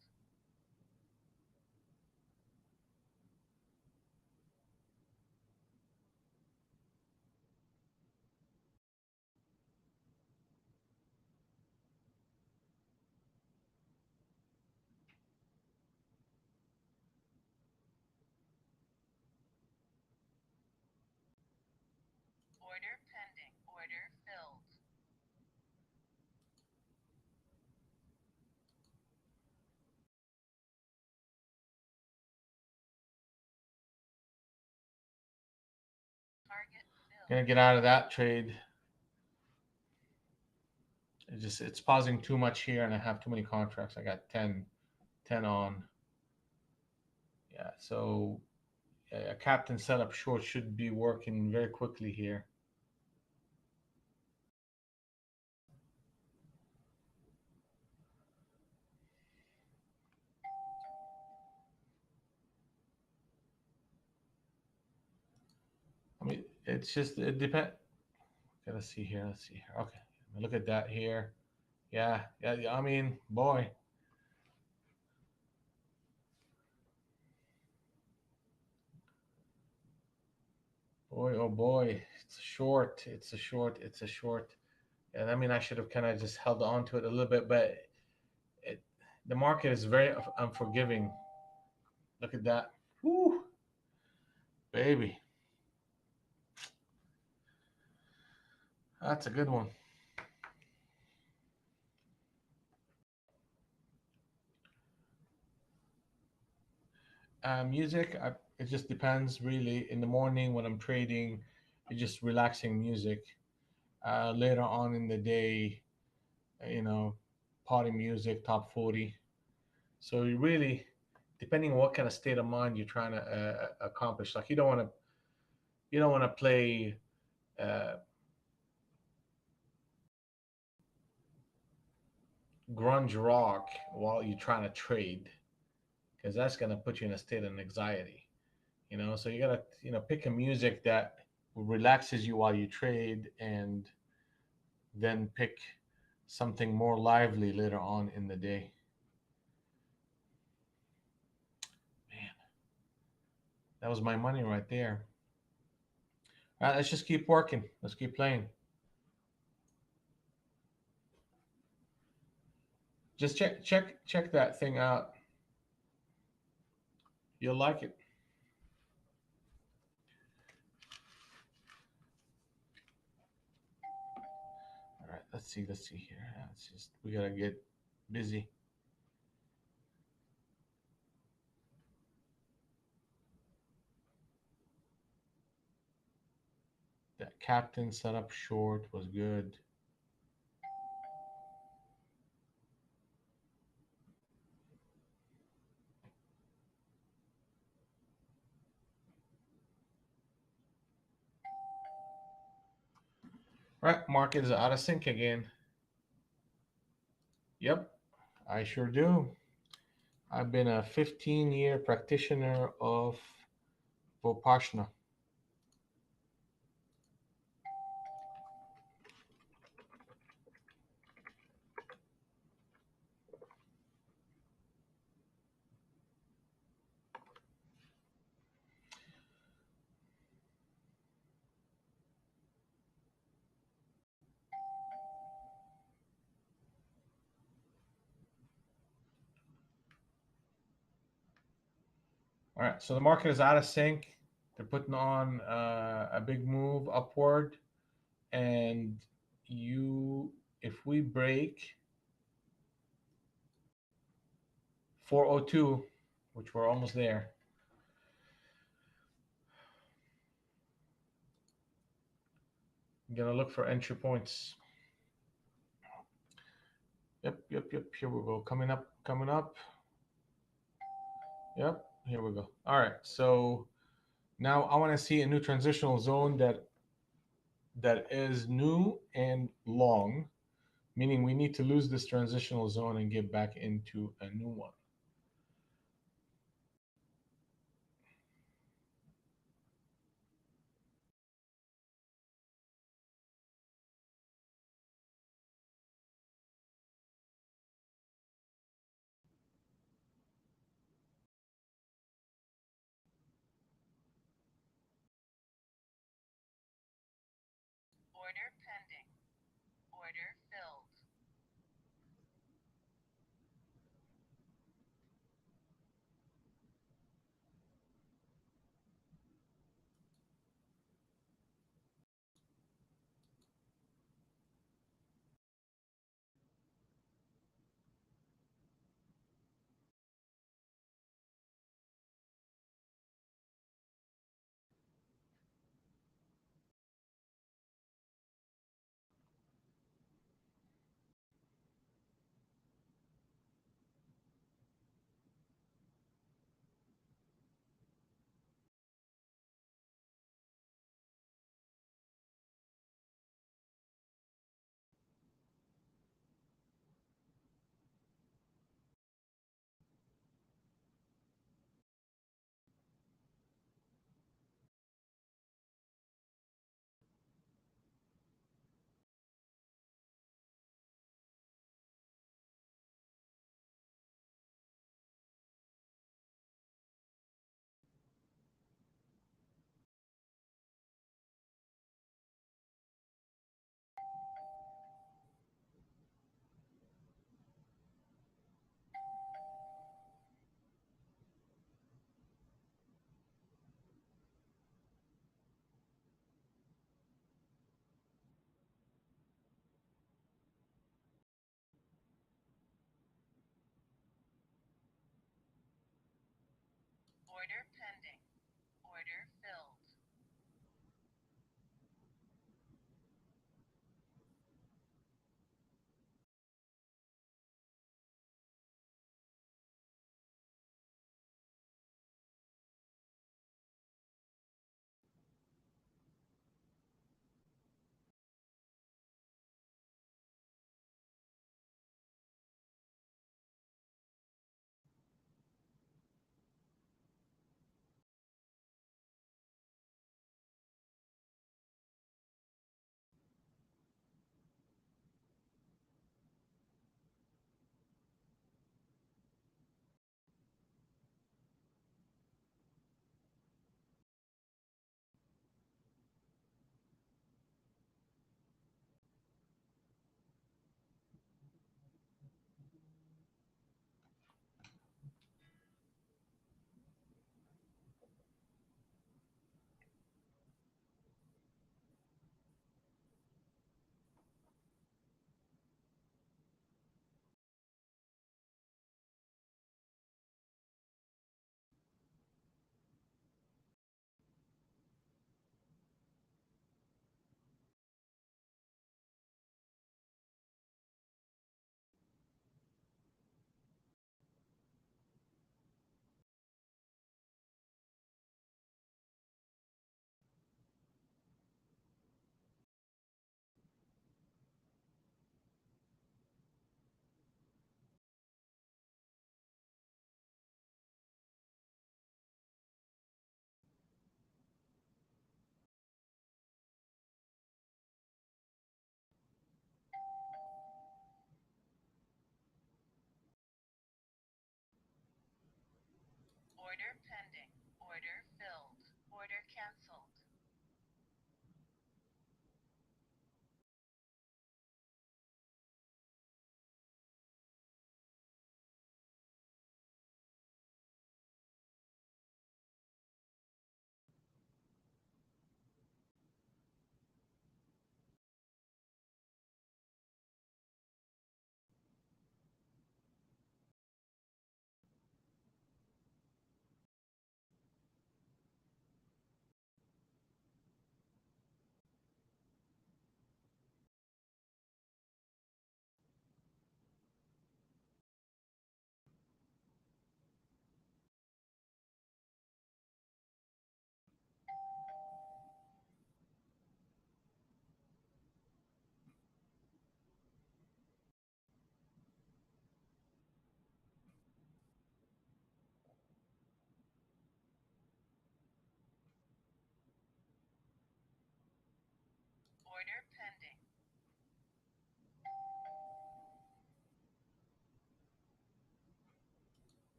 Order pending. Order filled. Target filled. Gonna get out of that trade. It's pausing too much here, and I have too many contracts. I got 10 on. Yeah, so a captain setup short should be working very quickly here. It's just it depend. Okay, let's see here. Let's see here. Okay, look at that here. Yeah, yeah. Yeah, I mean, boy, oh boy. It's a short. It's a short. It's a short. And I mean, I should have kind of just held on to it a little bit, but it, the market is very unforgiving. Look at that. Woo, baby. That's a good one. Music, it just depends really. In the morning when I'm trading, it's just relaxing music. Later on in the day, you know, party music, top 40. So you really, depending on what kind of state of mind you're trying to accomplish, like you don't want to play uh, grunge rock while you're trying to trade, because that's gonna put you in a state of anxiety. So you gotta pick a music that relaxes you while you trade, and then pick something more lively later on in the day. Man, that was my money right there. All right, let's just keep working. Let's keep playing. Just check that thing out. You'll like it. All right, let's see here. It's just we gotta get busy. That captain setup short was good. Right, market is out of sync again. Yep, I sure do. I've been a 15-year practitioner of Vipassana. All right, so the market is out of sync. They're putting on a big move upward, and you, if we break 402, which we're almost there, I'm gonna look for entry points. Yep, yep, yep. Here we go. Coming up, coming up. Yep, here we go. All right, so now I want to see a new transitional zone that is new and long, meaning we need to lose this transitional zone and get back into a new one. Order pending. Order filled.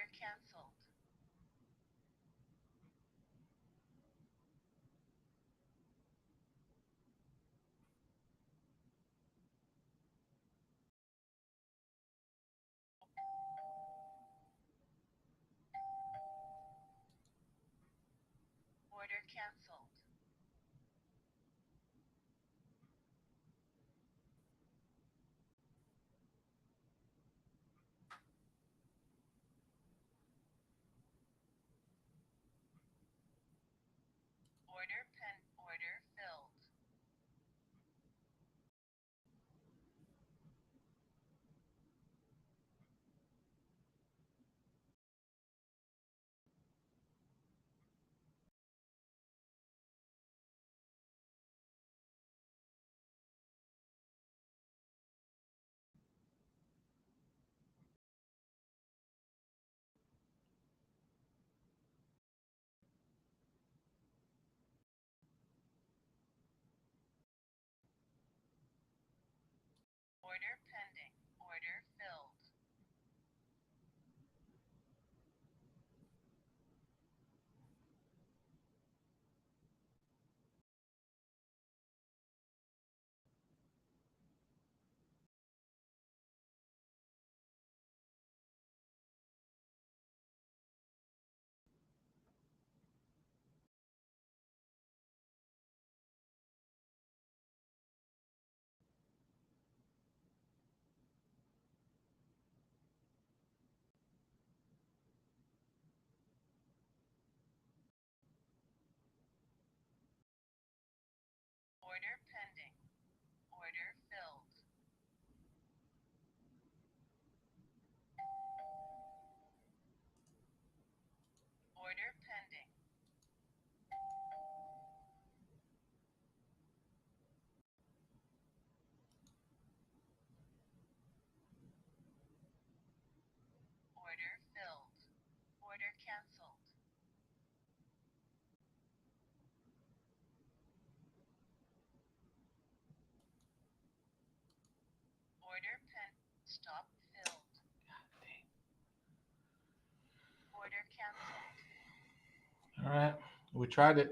Order cancelled. Order cancelled. Order filled. Order pending. Order filled. Order pending. Order filled. Order pending. Order filled. Order cancelled. Order pen. Stop filled. Order cancelled. All right, we tried it.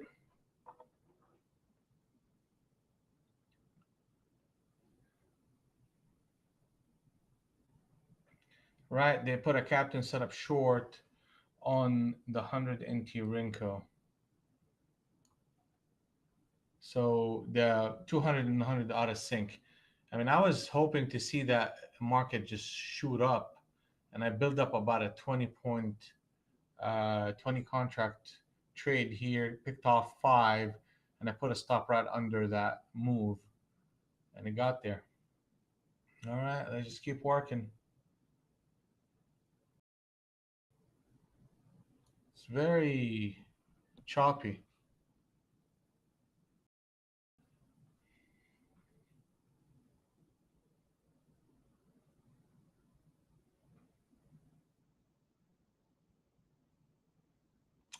Right, they put a captain setup short on the 100 NT Rinko. So the 200 and 100 out of sync. I mean, I was hoping to see that market just shoot up, and I built up about a 20 point, 20 contract trade here, picked off five, and I put a stop right under that move, and it got there. All right, let's just keep working. It's very choppy.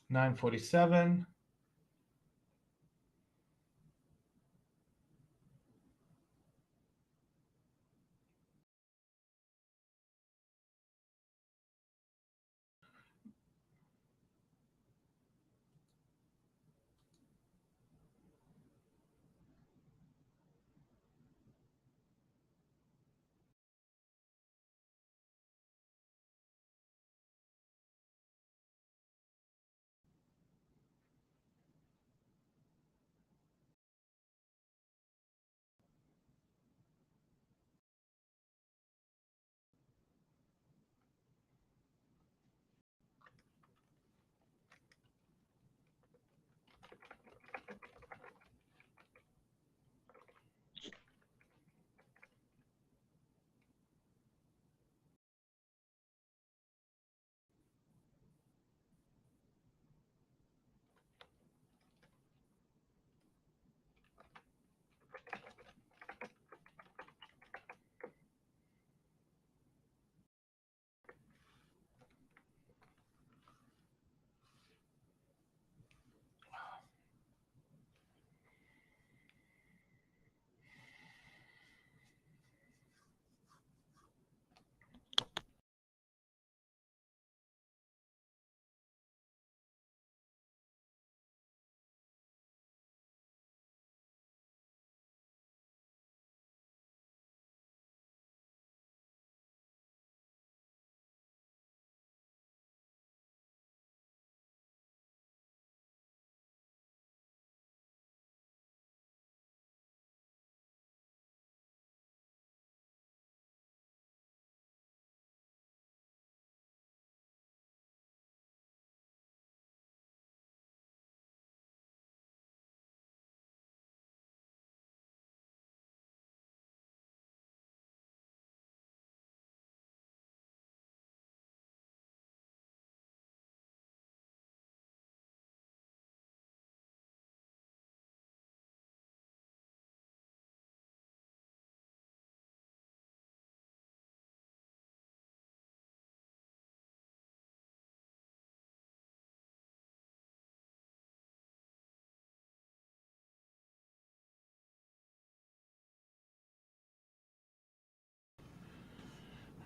947.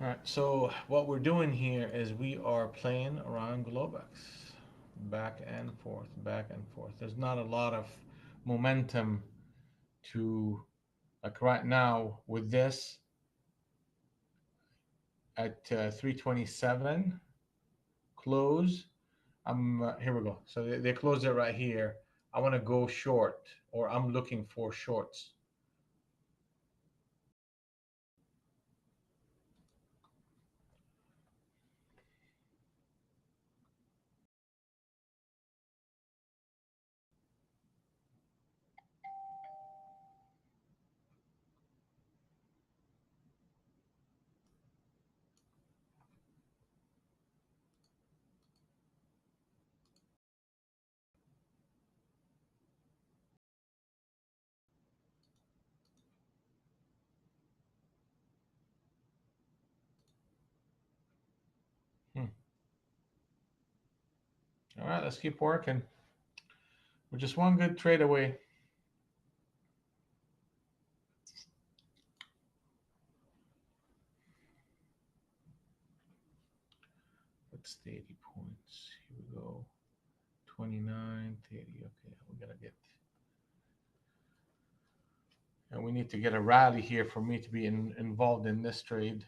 All right, so what we're doing here is we are playing around Globex, back and forth, back and forth. There's not a lot of momentum to, like right now with this at 327 close. I'm here we go. So they close it right here. I want to go short, or I'm looking for shorts. Hmm. All right, let's keep working. We're just one good trade away. What's the 80 points? Here we go. 29, 30. Okay, we gotta get, and we need to get a rally here for me to be involved in this trade.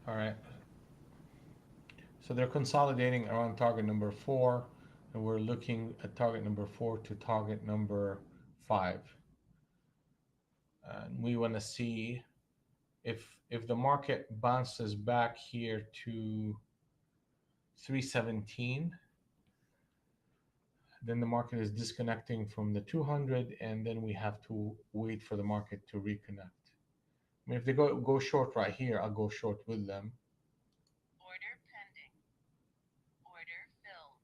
All right. So they're consolidating around target number four, and we're looking at target number four to target number five. And we want to see if the market bounces back here to 317, then the market is disconnecting from the 200, and then we have to wait for the market to reconnect. I mean, if they go short right here, I'll go short with them. Order pending. Order filled.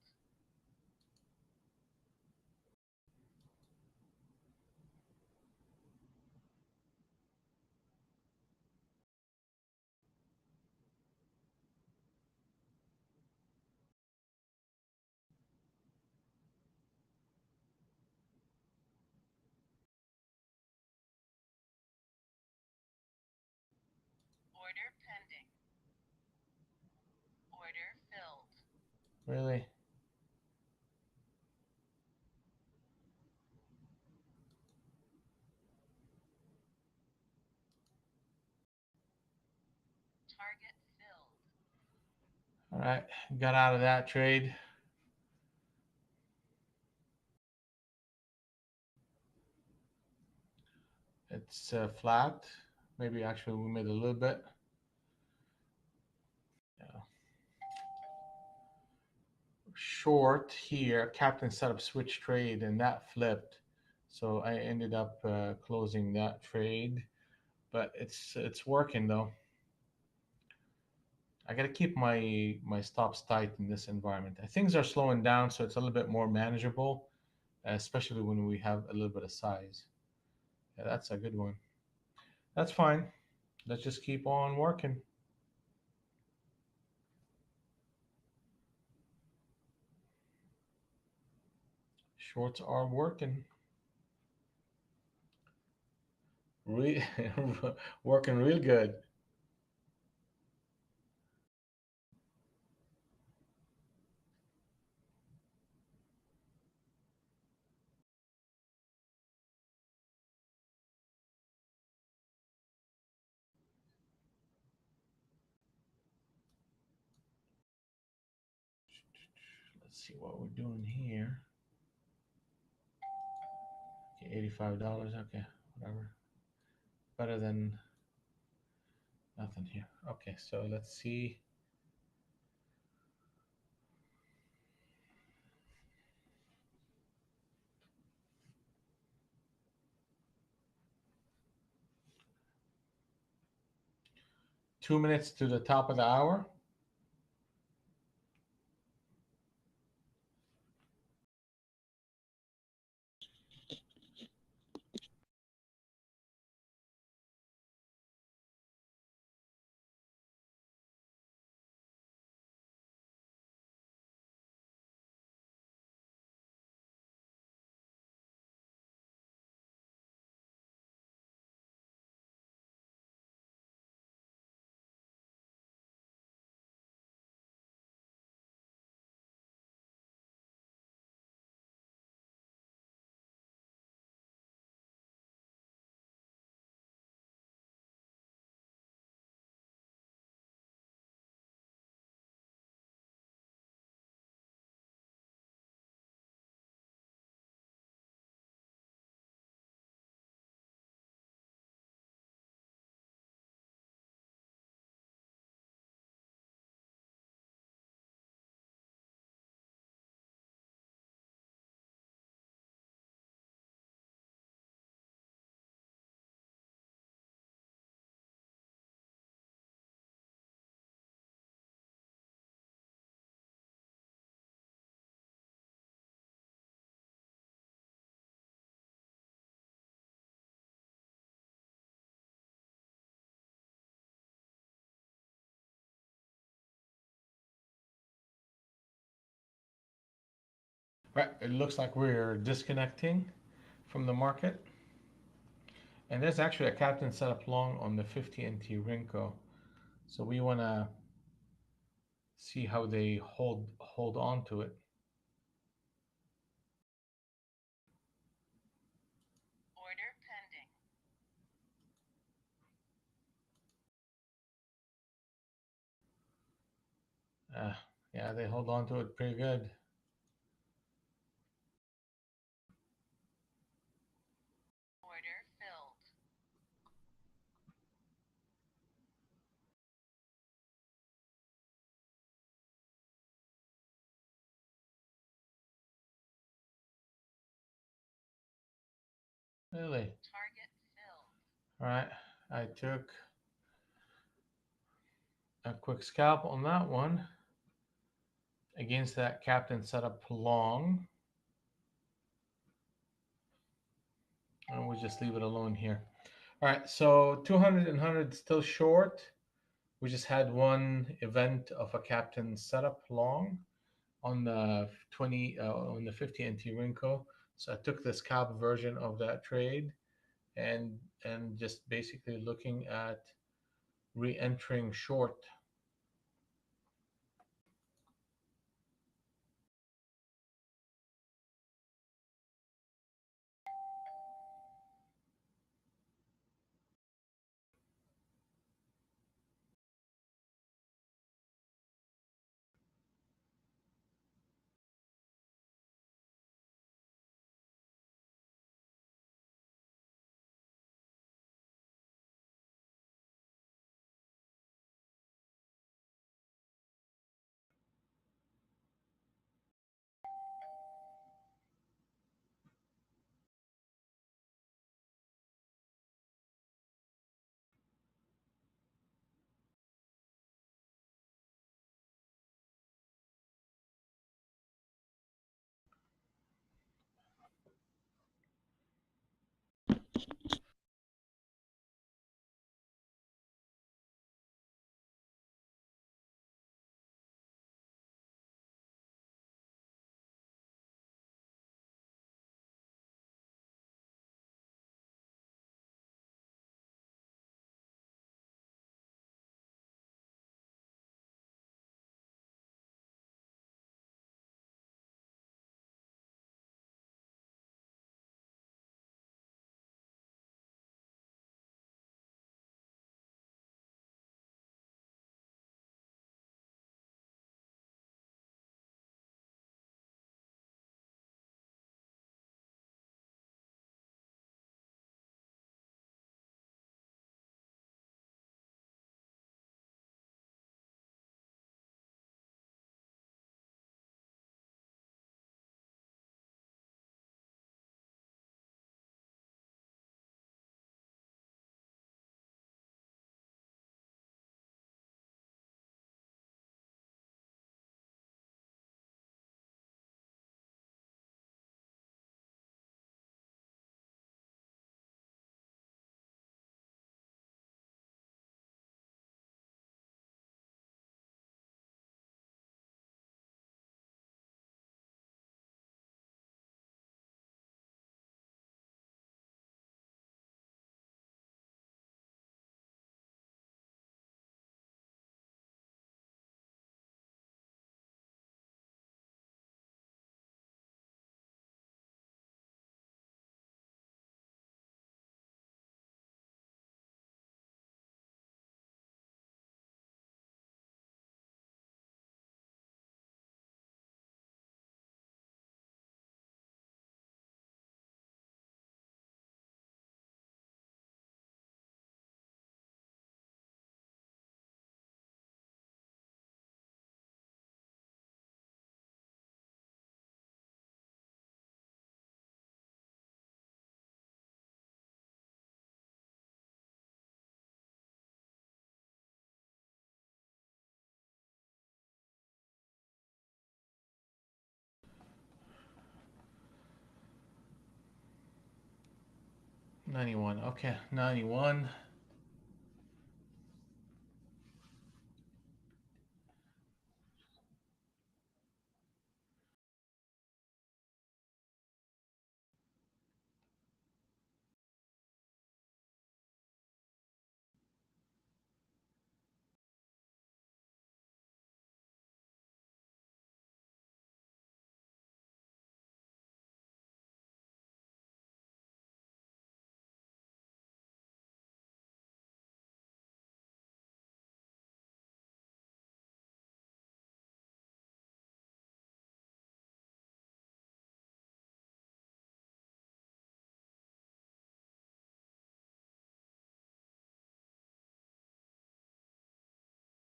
Order pending. Order filled. Really? Target filled. All right, got out of that trade. It's flat. Maybe actually we made a little bit. Yeah. Short here. Captain set up switch trade, and that flipped. So I ended up closing that trade, but it's working though. I got to keep my stops tight in this environment. Things are slowing down, so it's a little bit more manageable, especially when we have a little bit of size. Yeah, that's a good one. That's fine. Let's just keep on working. Shorts are working. Re- working real good. Let's see what we're doing here. Okay, $85. Okay, whatever. Better than nothing here. Okay, so let's see. 2 minutes to the top of the hour. Right, it looks like we're disconnecting from the market. And there's actually a captain set up long on the 50 NT Rinko. So we want to see how they hold on to it. Order pending. Yeah, they hold on to it pretty good. Order filled. Really. Target filled. All right. I took a quick scalp on that one against that captain setup long. And we'll just leave it alone here. All right. So 200 and 100 still short. We just had one event of a captain setup long on the 20 on the 50 NT Rinko. So I took the scalp version of that trade and just basically looking at re-entering short. '91. Okay, '91.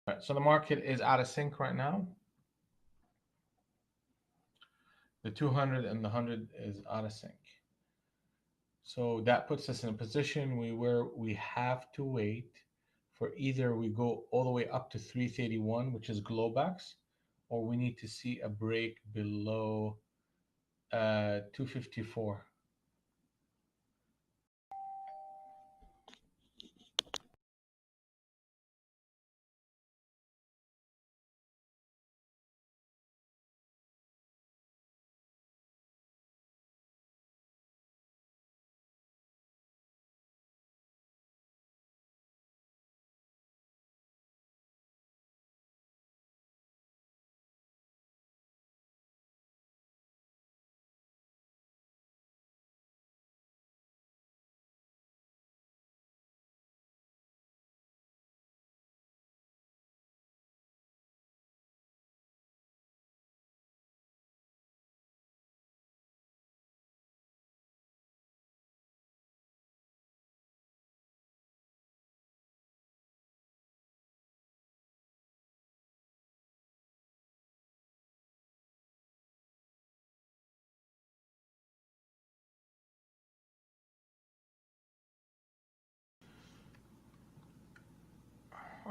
Right, so the market is out of sync right now. The 200 and the 100 is out of sync. So that puts us in a position where we have to wait for either we go all the way up to 331, which is Globex, or we need to see a break below 254.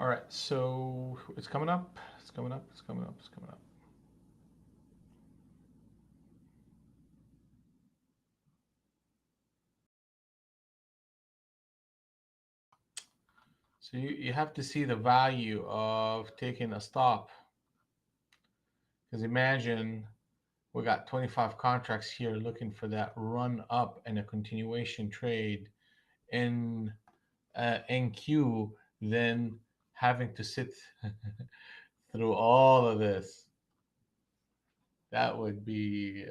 All right, so it's coming up. It's coming up. It's coming up. It's coming up. So you have to see the value of taking a stop. Because imagine we got 25 contracts here looking for that run up and a continuation trade in NQ, then having to sit through all of this. That would be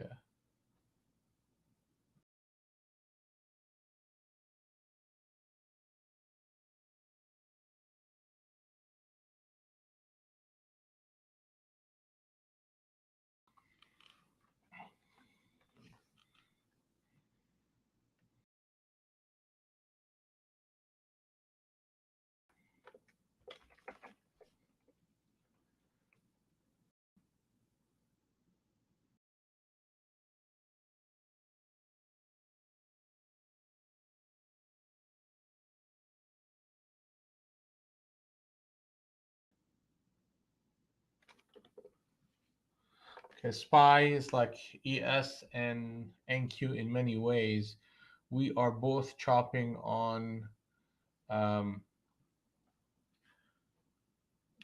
okay. SPY is like ES and NQ in many ways. We are both um,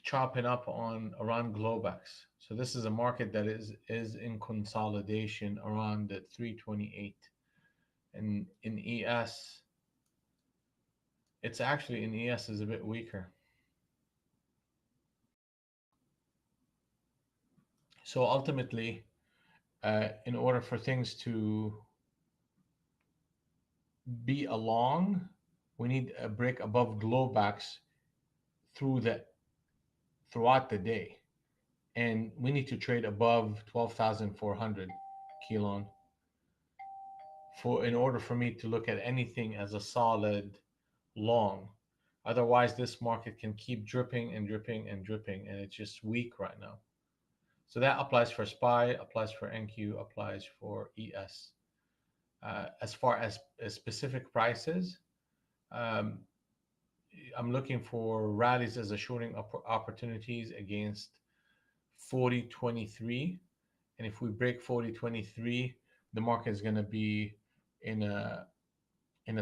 chopping up on around Globex. So this is a market that is in consolidation around the 328. And in ES, it's actually in ES is a bit weaker. So ultimately, in order for things to be along, we need a break above Globex through the throughout the day, and we need to trade above 12,400 Kilon for in order for me to look at anything as a solid long. Otherwise, this market can keep dripping and dripping and dripping, and it's just weak right now. So that applies for SPY, applies for NQ, applies for ES. As far as specific prices, um, I'm looking for rallies as a shorting opportunities against 40.23. And if we break 40.23, the market is going to be in a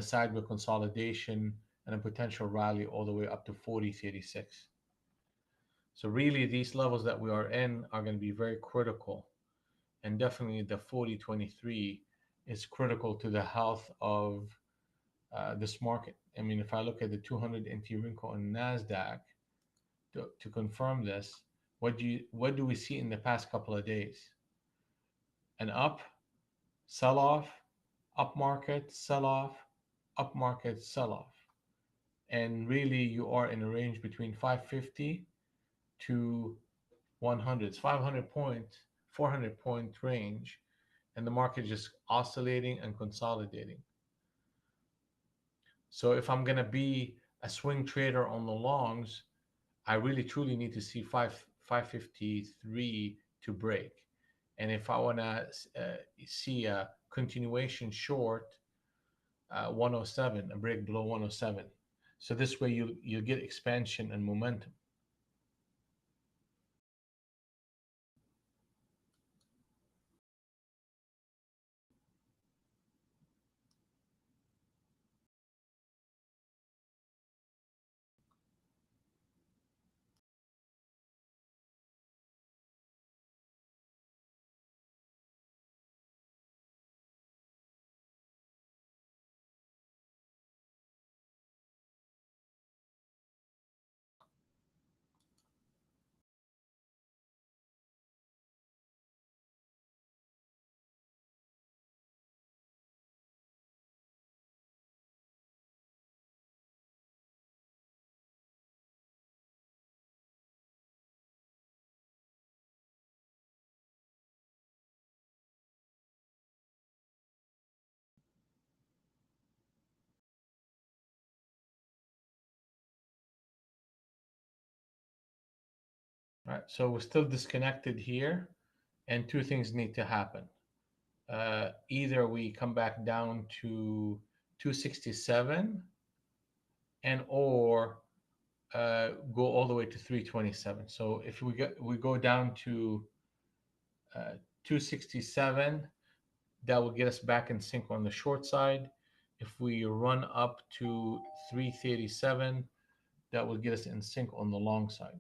sideways consolidation and a potential rally all the way up to 40.36. So really, these levels that we are in are going to be very critical, and definitely the 40.23 is critical to the health of this market. I mean, if I look at the 200 NT wrinkle on Nasdaq to confirm this, what do we see in the past couple of days? An up, sell off, up market, sell off, up market, sell off, and really you are in a range between 550 to 100. It's 500 point, 400 point range, and the market just oscillating and consolidating. So if I'm going to be a swing trader on the longs, I really truly need to see 553 to break. And if I want to see a continuation short 107, a break below 107. So this way you get expansion and momentum. Right. So we're still disconnected here, and two things need to happen. Either we come back down to 267 and or go all the way to 327. So if we go down to 267, that will get us back in sync on the short side. If we run up to 337, that will get us in sync on the long side.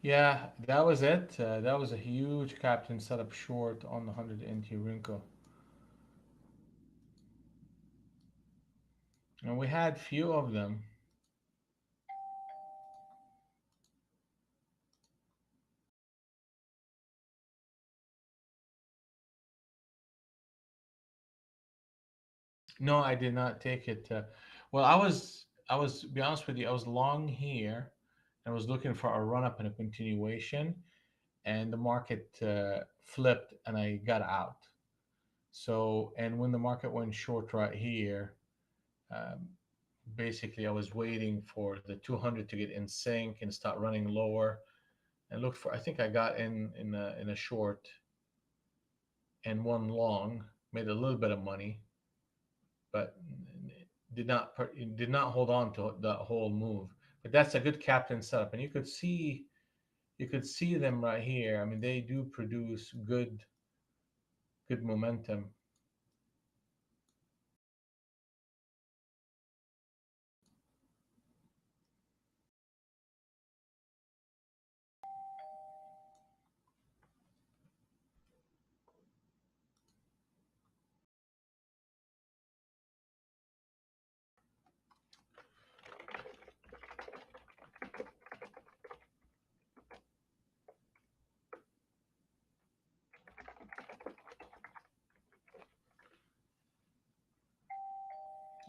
Yeah, that was it. That was a huge captain setup short on the 100 NT Rinko. And we had few of them. No, I did not take it. Well, I was, be honest with you, I was long here. I was looking for a run up and a continuation, and the market flipped, and I got out. So, and when the market went short right here, um, basically I was waiting for the 200 to get in sync and start running lower, and looked for. I think I got in a short and one long, made a little bit of money, but did not hold on to that whole move. But that's a good captain setup, and you could see them right here. I mean, they do produce good momentum.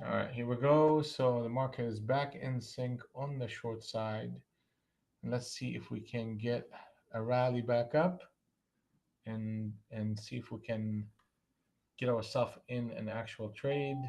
All right, here we go. So the market is back in sync on the short side. And let's see if we can get a rally back up and see if we can get ourselves in an actual trade.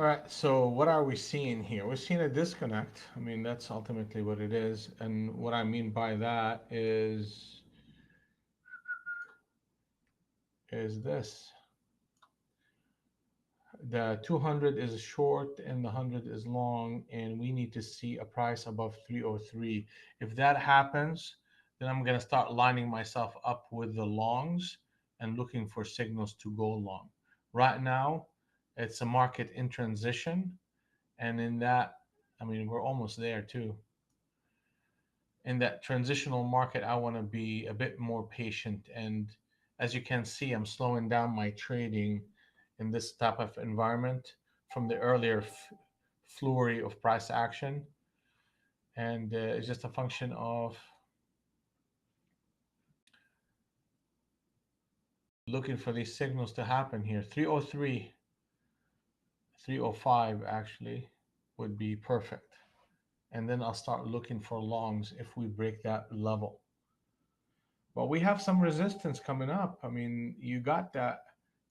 All right, so what are we seeing here? We're seeing a disconnect. I mean, that's ultimately what it is. And what I mean by that is this. The 200 is short and the 100 is long, and we need to see a price above 303. If that happens, then I'm going to start lining myself up with the longs and looking for signals to go long. Right now, it's a market in transition, and in that, I mean, we're almost there too. In that transitional market, I want to be a bit more patient. And as you can see, I'm slowing down my trading in this type of environment from the earlier flurry of price action. And it's just a function of looking for these signals to happen here. 303, 305 actually would be perfect. And then I'll start looking for longs if we break that level. Well, we have some resistance coming up. I mean, you got that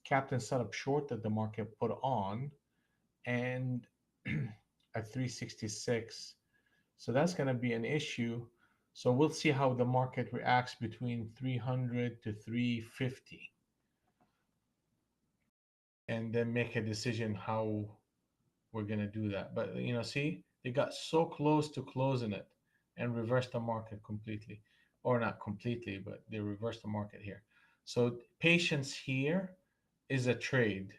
captain setup short that the market put on and at 366. So that's going to be an issue. So we'll see how the market reacts between 300 to 350 and then make a decision how we're going to do that. But, see, they got so close to closing it and reversed the market completely. Or not completely, but they reversed the market here. So patience here is a trade.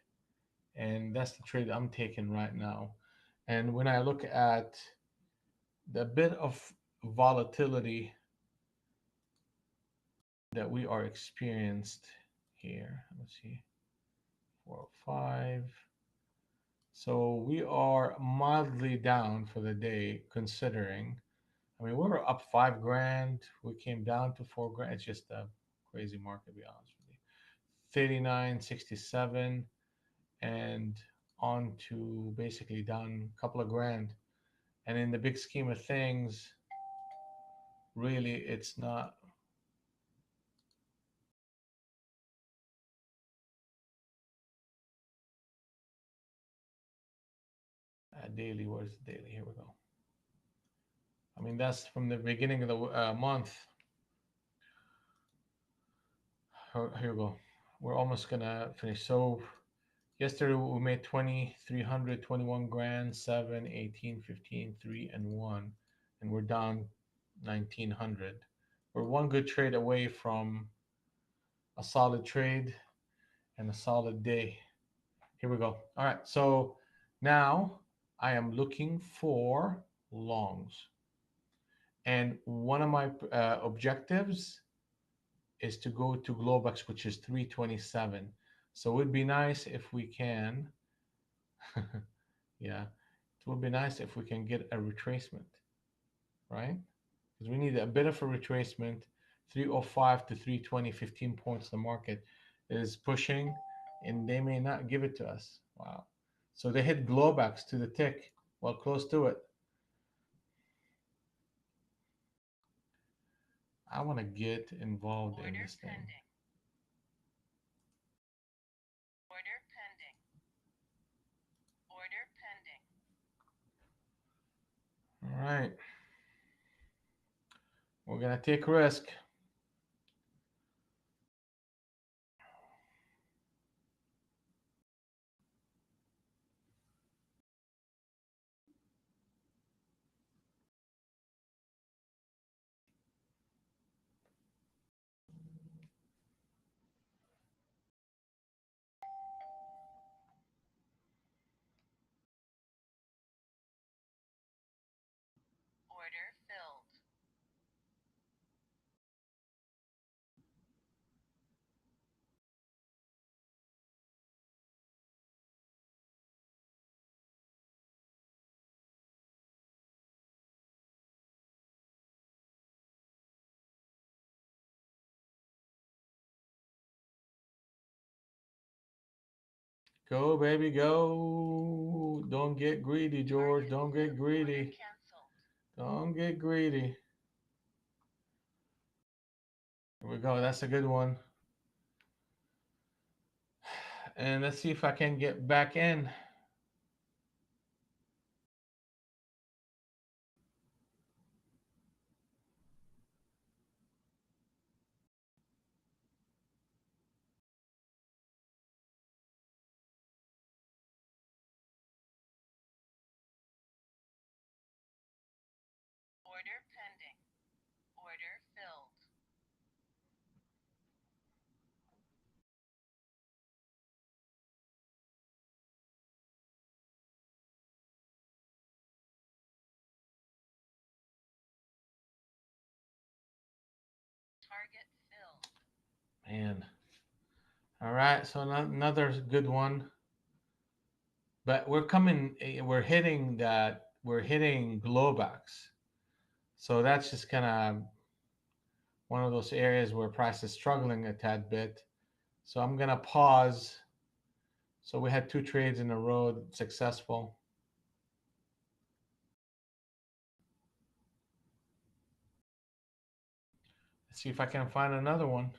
And that's the trade I'm taking right now. And when I look at the bit of volatility that we are experienced here, let's see, 405. So we are mildly down for the day, considering. I mean, we were up 5 grand. We came down to 4 grand. It's just a crazy market, to be honest with you. 39.67 and on to basically down a couple of grand. And in the big scheme of things, really, it's not a daily. Where's the daily? Here we go. I mean, that's from the beginning of the month. Here we go. We're almost gonna finish. So yesterday we made 2,300, 21 grand, 7, 18, 15, 3, and 1. And we're down 1,900. We're one good trade away from a solid trade and a solid day. Here we go. All right. So now I am looking for longs. And one of my objectives is to go to Globex, which is 327. So it would be nice if we can, yeah, it would be nice if we can get a retracement, right? Because we need a bit of a retracement. 305 to 320, 15 points. The market is pushing, and they may not give it to us. Wow. So they hit Globex to the tick, well, close to it. I want to get involved in Order this thing. pending. Order pending. Order pending. All right. We're going to take risk. Order filled. Go, baby, go. Don't get greedy, George. Target Don't view get order greedy. canceled. Don't get greedy. Here we go. That's a good one. And let's see if I can get back in. Order pending. Order filled. Target filled. Man. All right. So another good one. But we're coming, we're hitting Globex. So that's just kind of one of those areas where price is struggling a tad bit. So I'm going to pause. So we had two trades in a row successful. Let's see if I can find another one.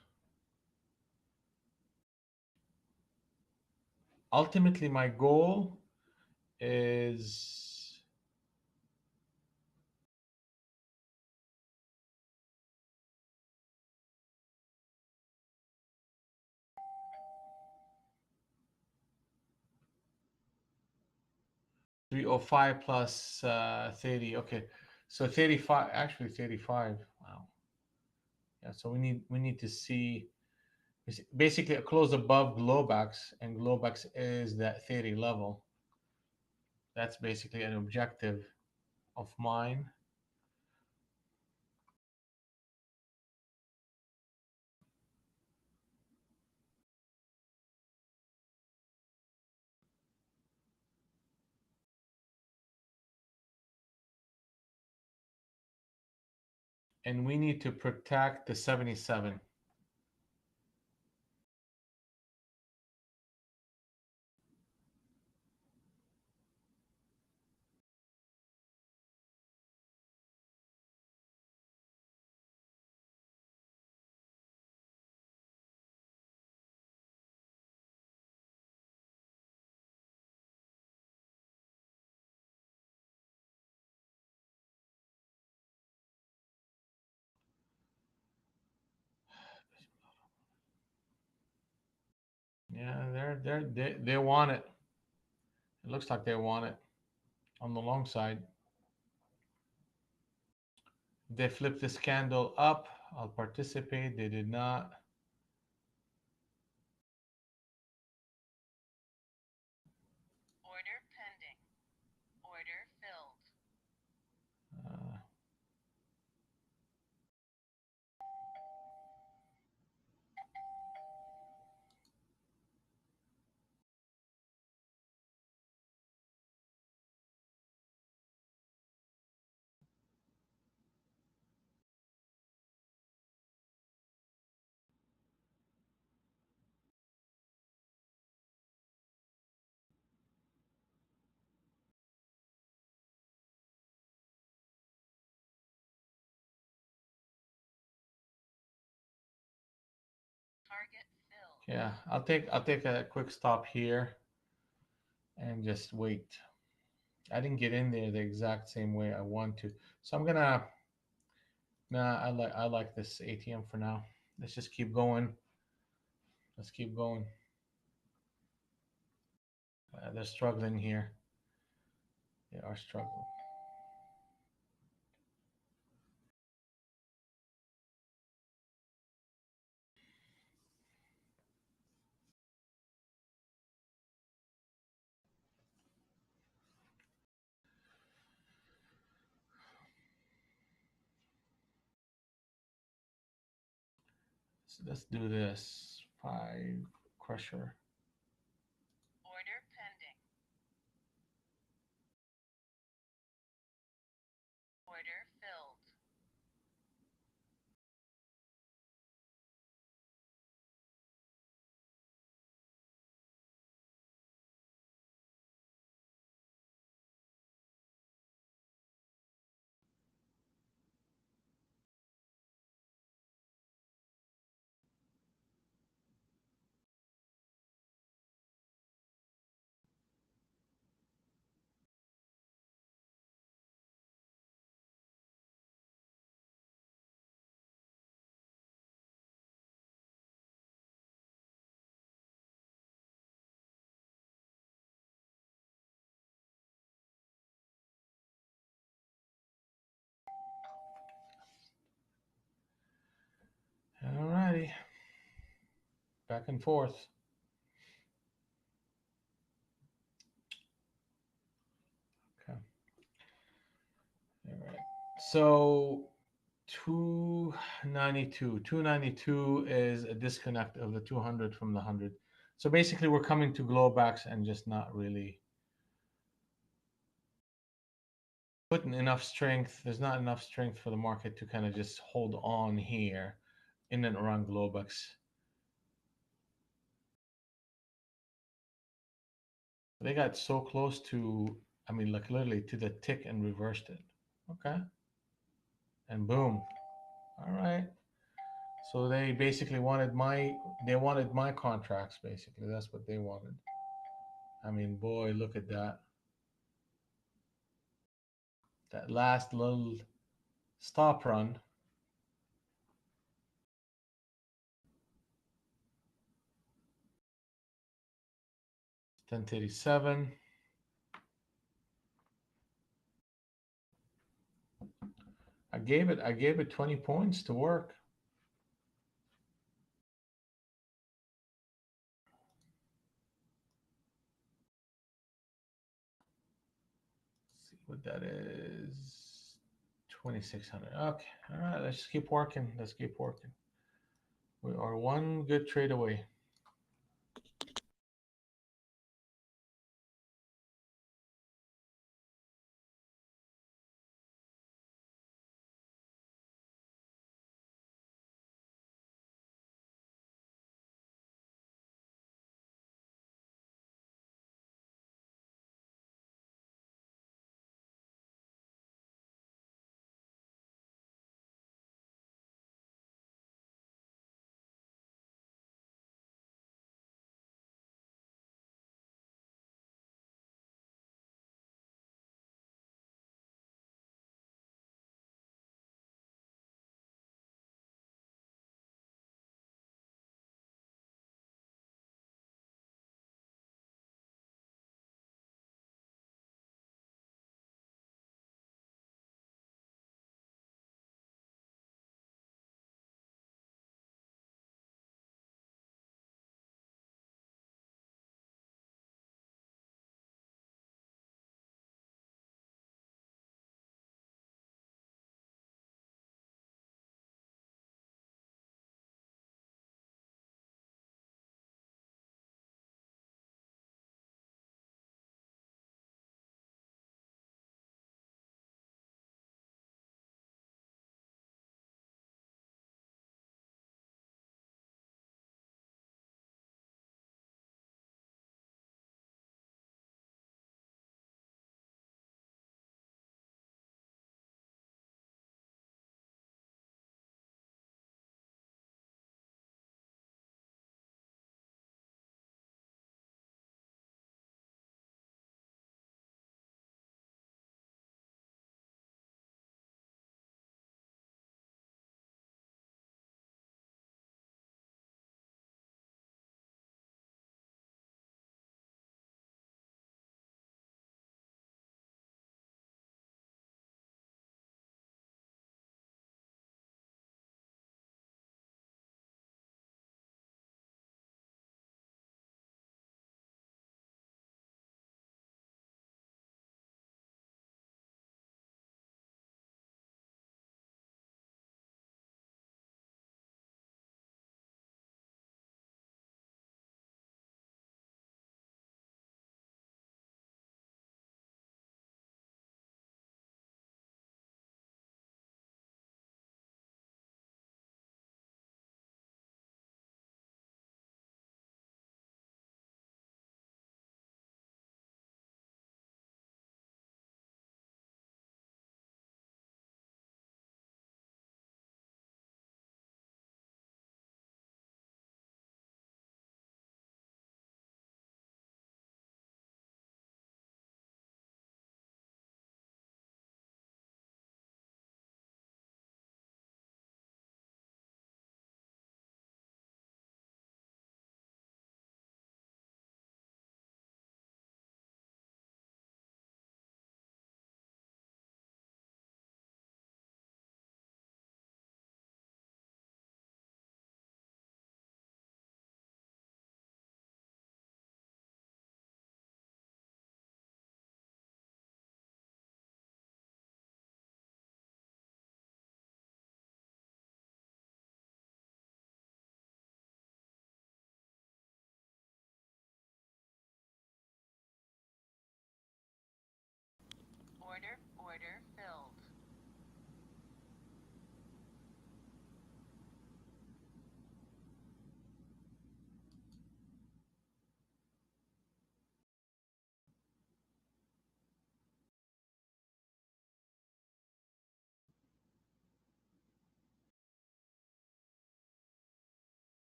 Ultimately, my goal is 305 plus 30. Okay. So 35, actually 35. Wow. Yeah, so we need to see basically a close above Globex, and Globex is that 30 level. That's basically an objective of mine. And we need to protect the 77. Yeah, they want it. It looks like they want it on the long side. They flipped this candle up. I'll participate. They did not. Order pending. Order filled. Uh, Target filled. yeah, I'll take a quick stop here and just wait. I didn't get in there the exact same way I want to, so I'm gonna. Nah, I like this ATM for now. Let's just keep going. Let's keep going. They're struggling here. They are struggling. So let's do this. Five crusher. Order pending. Order filled. back and forth. Okay. All right. So 292 is a disconnect of the 200 from the 100. So basically, we're coming to glowbacks and just not really putting enough strength. There's not enough strength for the market to kind of just hold on here in and around glowbacks. They got so close to, I mean, like literally to the tick and reversed it. Okay. And boom. All right. So they wanted my contracts basically. That's what they wanted. I mean, boy, look at that. That last little stop run. 1037. I gave it 20 points to work. Let's see what that is. 2600. Okay. All right, let's just keep working. Let's keep working. We are one good trade away.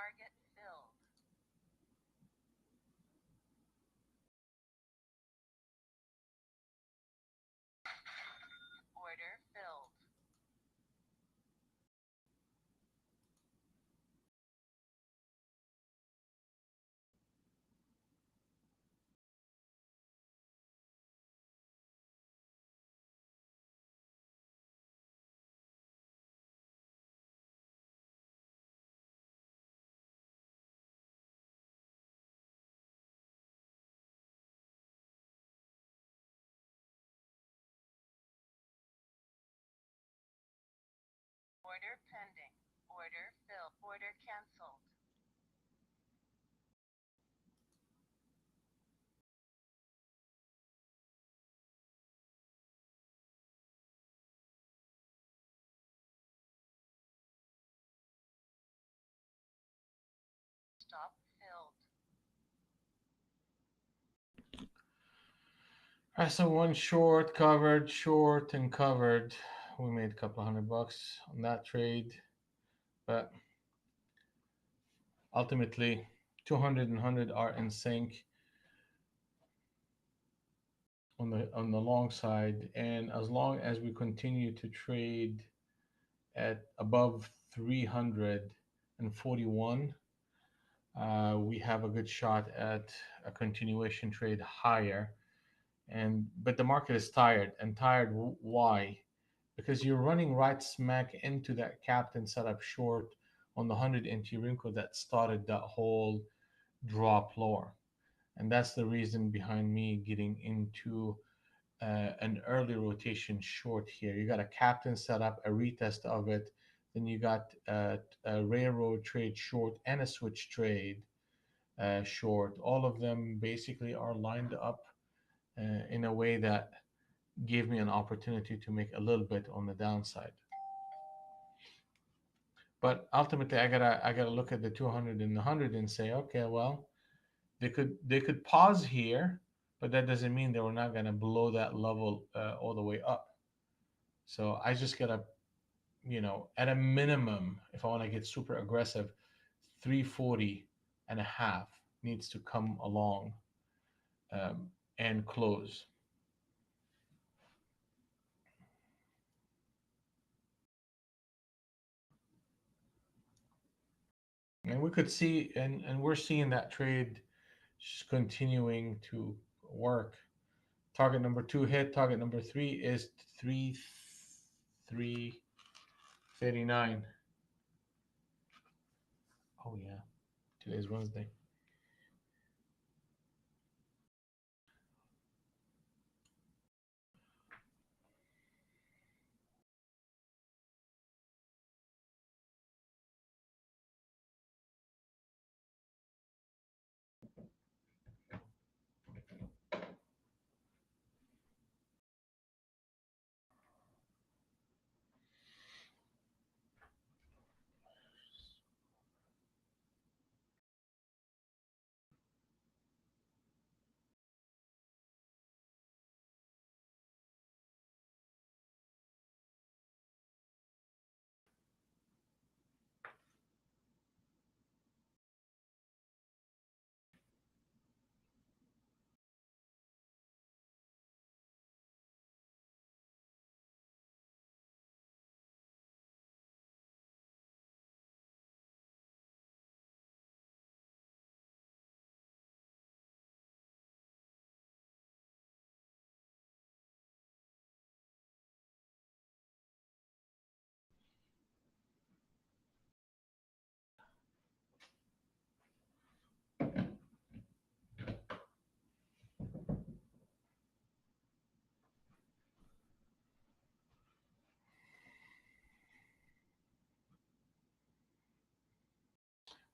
Target filled. Order filled. Order pending. Order filled. Order canceled. Stop filled. I saw one short, covered, short, and covered. We made a couple $100 on that trade, but ultimately, 200 and 100 are in sync on the long side, and as long as we continue to trade at above 341, we have a good shot at a continuation trade higher. And but the market is tired, and tired why? Because you're running right smack into that captain setup short on the 100 NT wrinkle that started that whole drop lower. And that's the reason behind me getting into an early rotation short here. You got a captain setup, a retest of it, then you got a railroad trade short and a switch trade short. All of them basically are lined up in a way that gave me an opportunity to make a little bit on the downside. But ultimately, I gotta look at the 200 and the 100 and say, okay, well, they could pause here, but that doesn't mean they were not gonna blow that level all the way up. So I just gotta, at a minimum, if I want to get super aggressive, 340 and a half needs to come along and close. And we could see, and we're seeing that trade just continuing to work. Target number two hit. Target number three is 339. Oh yeah, today's Wednesday.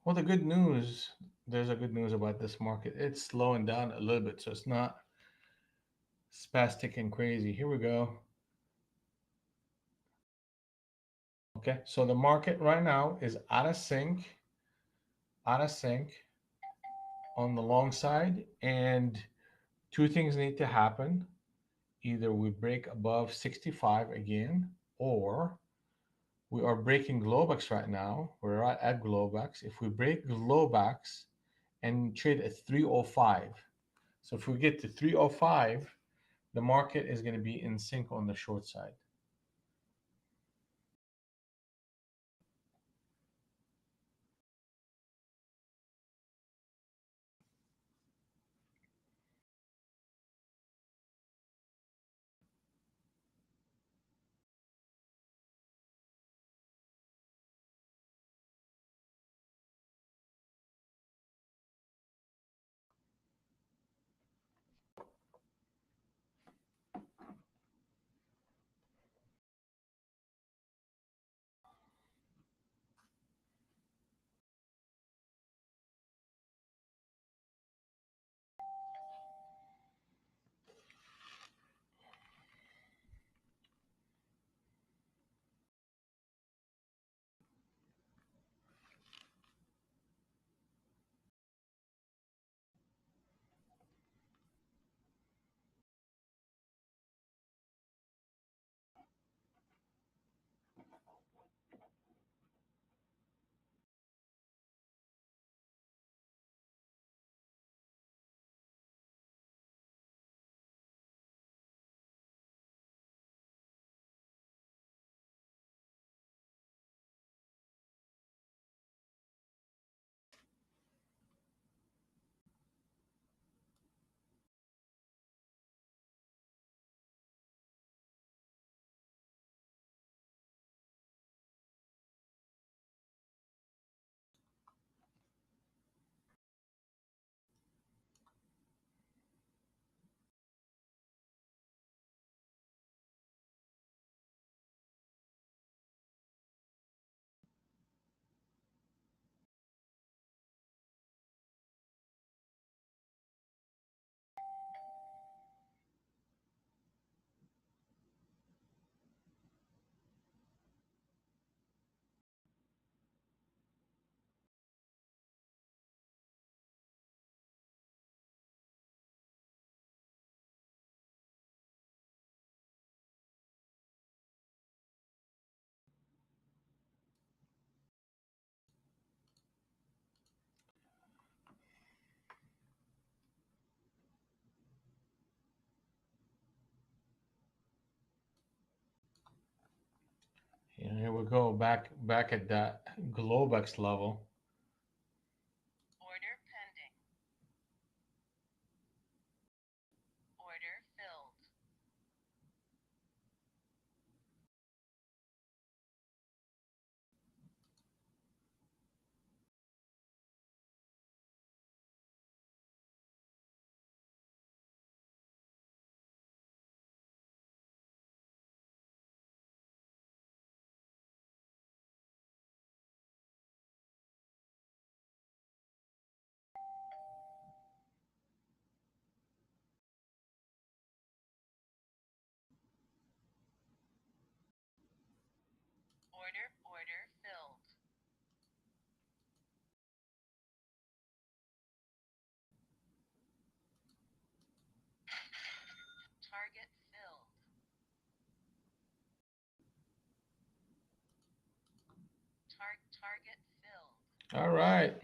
Well, the good news, there's a good news about this market. It's slowing down a little bit, so it's not spastic and crazy. Here we go. Okay, so the market right now is out of sync on the long side, and two things need to happen. Either we break above 65 again, or We are breaking Globex right now. We're right at Globex. If we break Globex and trade at 305, so if we get to 305, the market is going to be in sync on the short side. Here we go, back at that Globex level. Order pending. Order filled. Order filled. Target filled. Target filled. All right,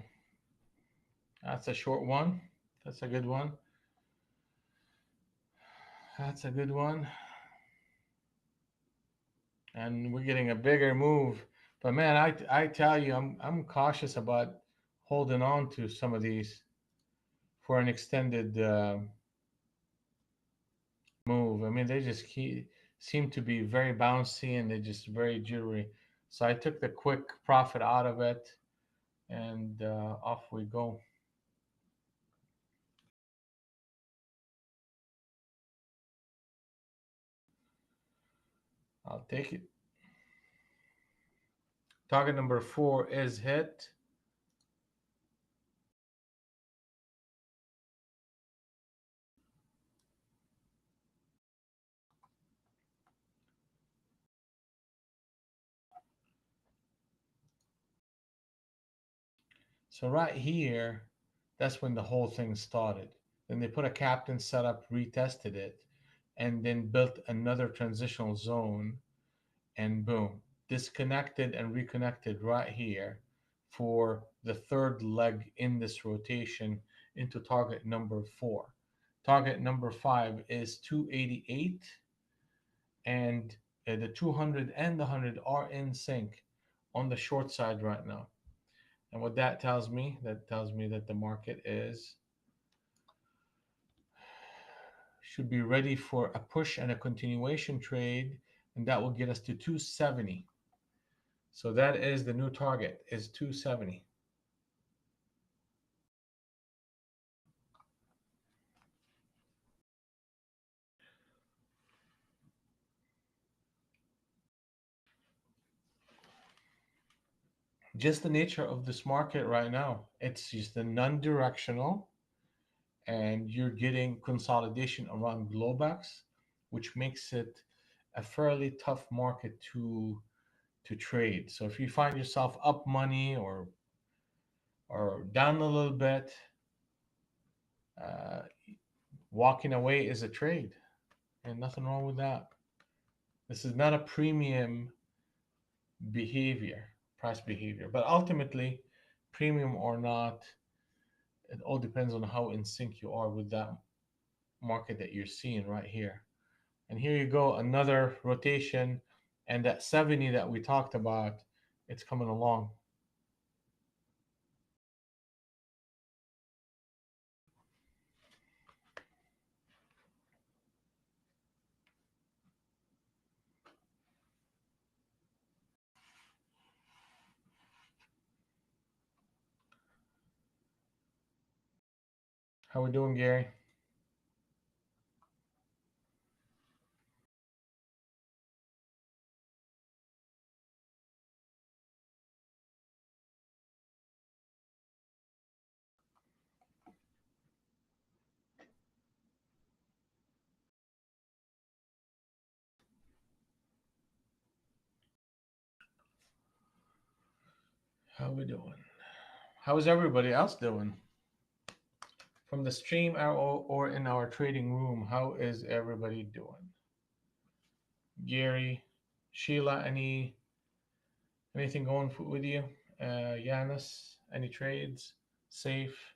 that's a short one. That's a good one. That's a good one. And we're getting a bigger move. But man, I tell you, I'm cautious about holding on to some of these for an extended move. I mean, they just seem to be very bouncy and they're just very jittery. So I took the quick profit out of it, and off we go. I'll take it. Target number 4 is hit. So right here, that's when the whole thing started. Then they put a captain setup, retested it, and then built another transitional zone, and boom. disconnected and reconnected right here for the third leg in this rotation into target number four. Target number five is 288, and the 200 and the 100 are in sync on the short side right now. And what that tells me, that tells me that the market is should be ready for a push and a continuation trade, and that will get us to 270. So that is the new target is 270. Just the nature of this market right now. It's just a non-directional, and you're getting consolidation around Globex, which makes it a fairly tough market to trade. So if you find yourself up money or down a little bit, uh, walking away is a trade, and nothing wrong with that. This is not a premium behavior, price behavior, but ultimately, premium or not, it all depends on how in sync you are with that market that you're seeing right here. And here you go, another rotation, and that 70 that we talked about, it's coming along. How we doing, Gary? How we doing? How is everybody else doing? From the stream or in our trading room, how is everybody doing? Gary, Sheila, anything going with you? Yanis, any trades? Safe?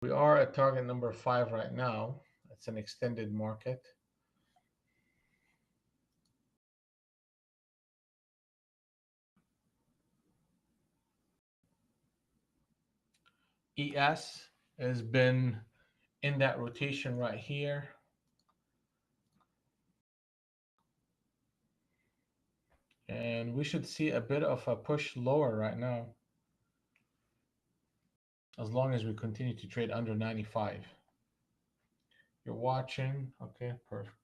We are at target number five right now. It's an extended market. ES has been in that rotation right here. And we should see a bit of a push lower right now, as long as we continue to trade under 95. You're watching. Okay, perfect.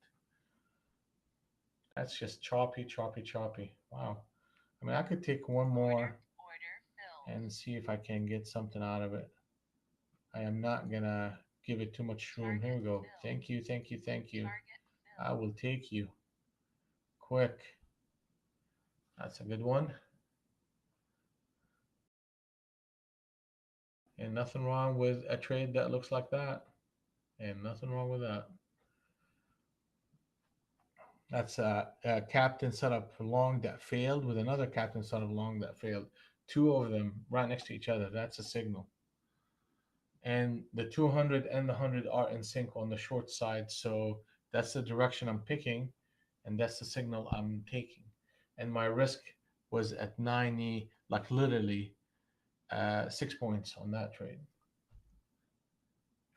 That's just choppy, choppy, choppy. Wow. I mean, I could take one more Order filled. and see if I can get something out of it. I am not gonna give it too much room. Here Target we go. filled. Thank you, thank you, thank you. Target I filled. will take you. Quick. That's a good one. And nothing wrong with a trade that looks like that. And nothing wrong with that. That's a captain set up long that failed with another captain set up long that failed. Two of them right next to each other. That's a signal. And the 200 and the 100 are in sync on the short side. So that's the direction I'm picking, and that's the signal I'm taking. And my risk was at 90, like literally 6 points on that trade.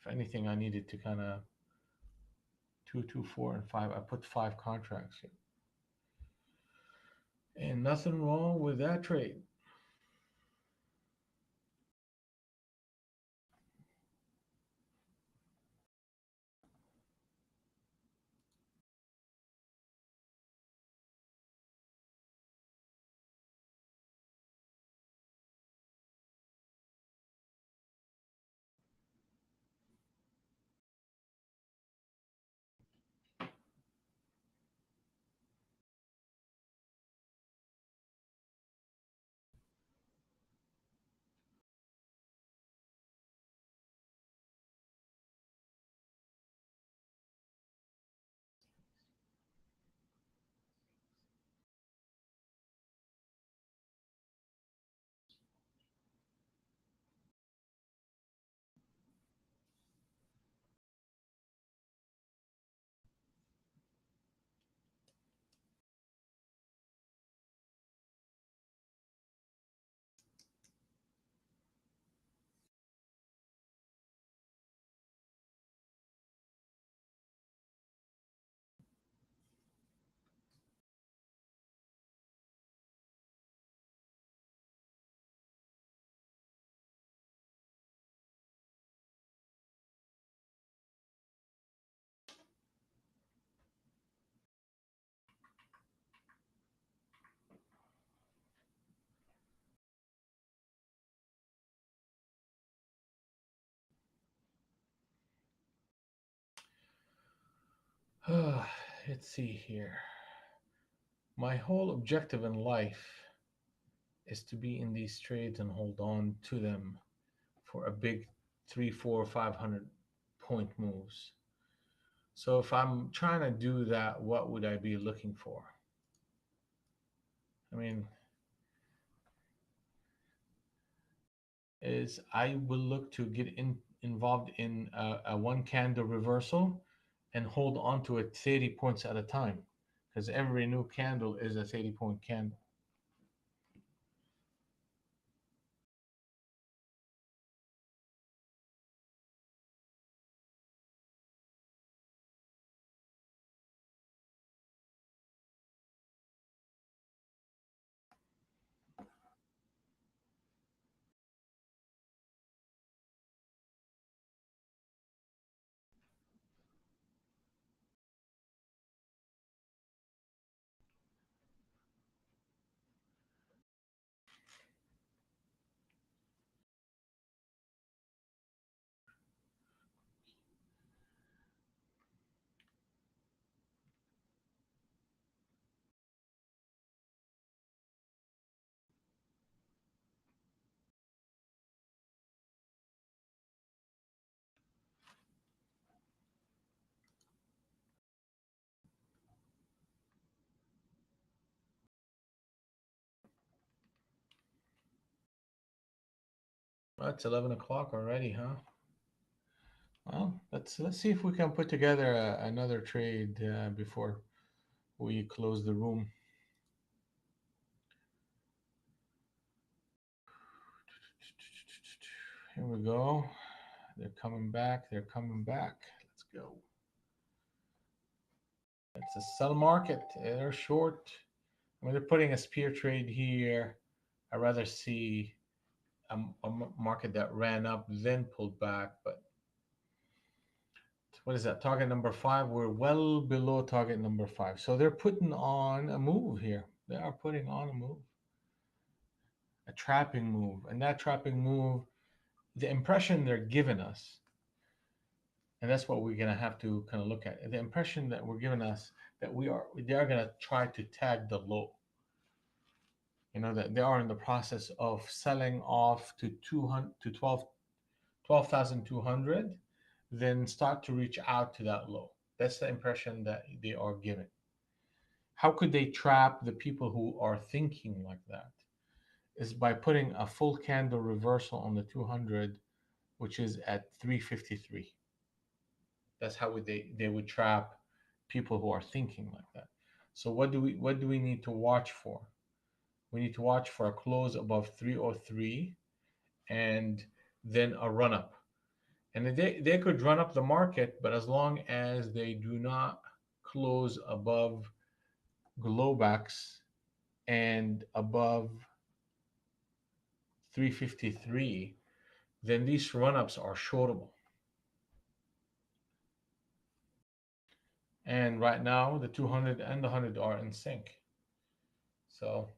If anything, I needed to kind of two, two, four, and five. I put five contracts here. Nothing wrong with that trade. Let's see here. My whole objective in life is to be in these trades and hold on to them for a big three, four, 500 point moves. So if I'm trying to do that, what would I be looking for? I mean, is I will look to get involved in a one candle reversal and hold on to it 30 points at a time because every new candle is a 30-point candle. Well, it's 11 o'clock already, huh? Well, let's see if we can put together another trade before we close the room. Here we go. They're coming back. They're coming back. Let's go. It's a sell market. They're short. I mean, they're putting a spear trade here. I rather see a market that ran up then pulled back. But what is that? Target number five. We're well below target number five. So they're putting on a move here. They are putting on a move, a trapping move. And that trapping move, the impression they're giving us, and that's what we're going to have to kind of look at. The impression that we're giving us that they are going to try to tag the low. You know, that they are in the process of selling off to 200 to 12,200, then start to reach out to that low. That's the impression that they are giving. How could they trap the people who are thinking like that? Is by putting a full candle reversal on the 200, which is at 353. That's how they would trap people who are thinking like that. So what do we need to watch for? We need to watch for a close above 303 and then a run up. And they could run up the market, but as long as they do not close above Globex and above 353, then these run-ups are shortable. And right now, the 200 and the 100 are in sync. So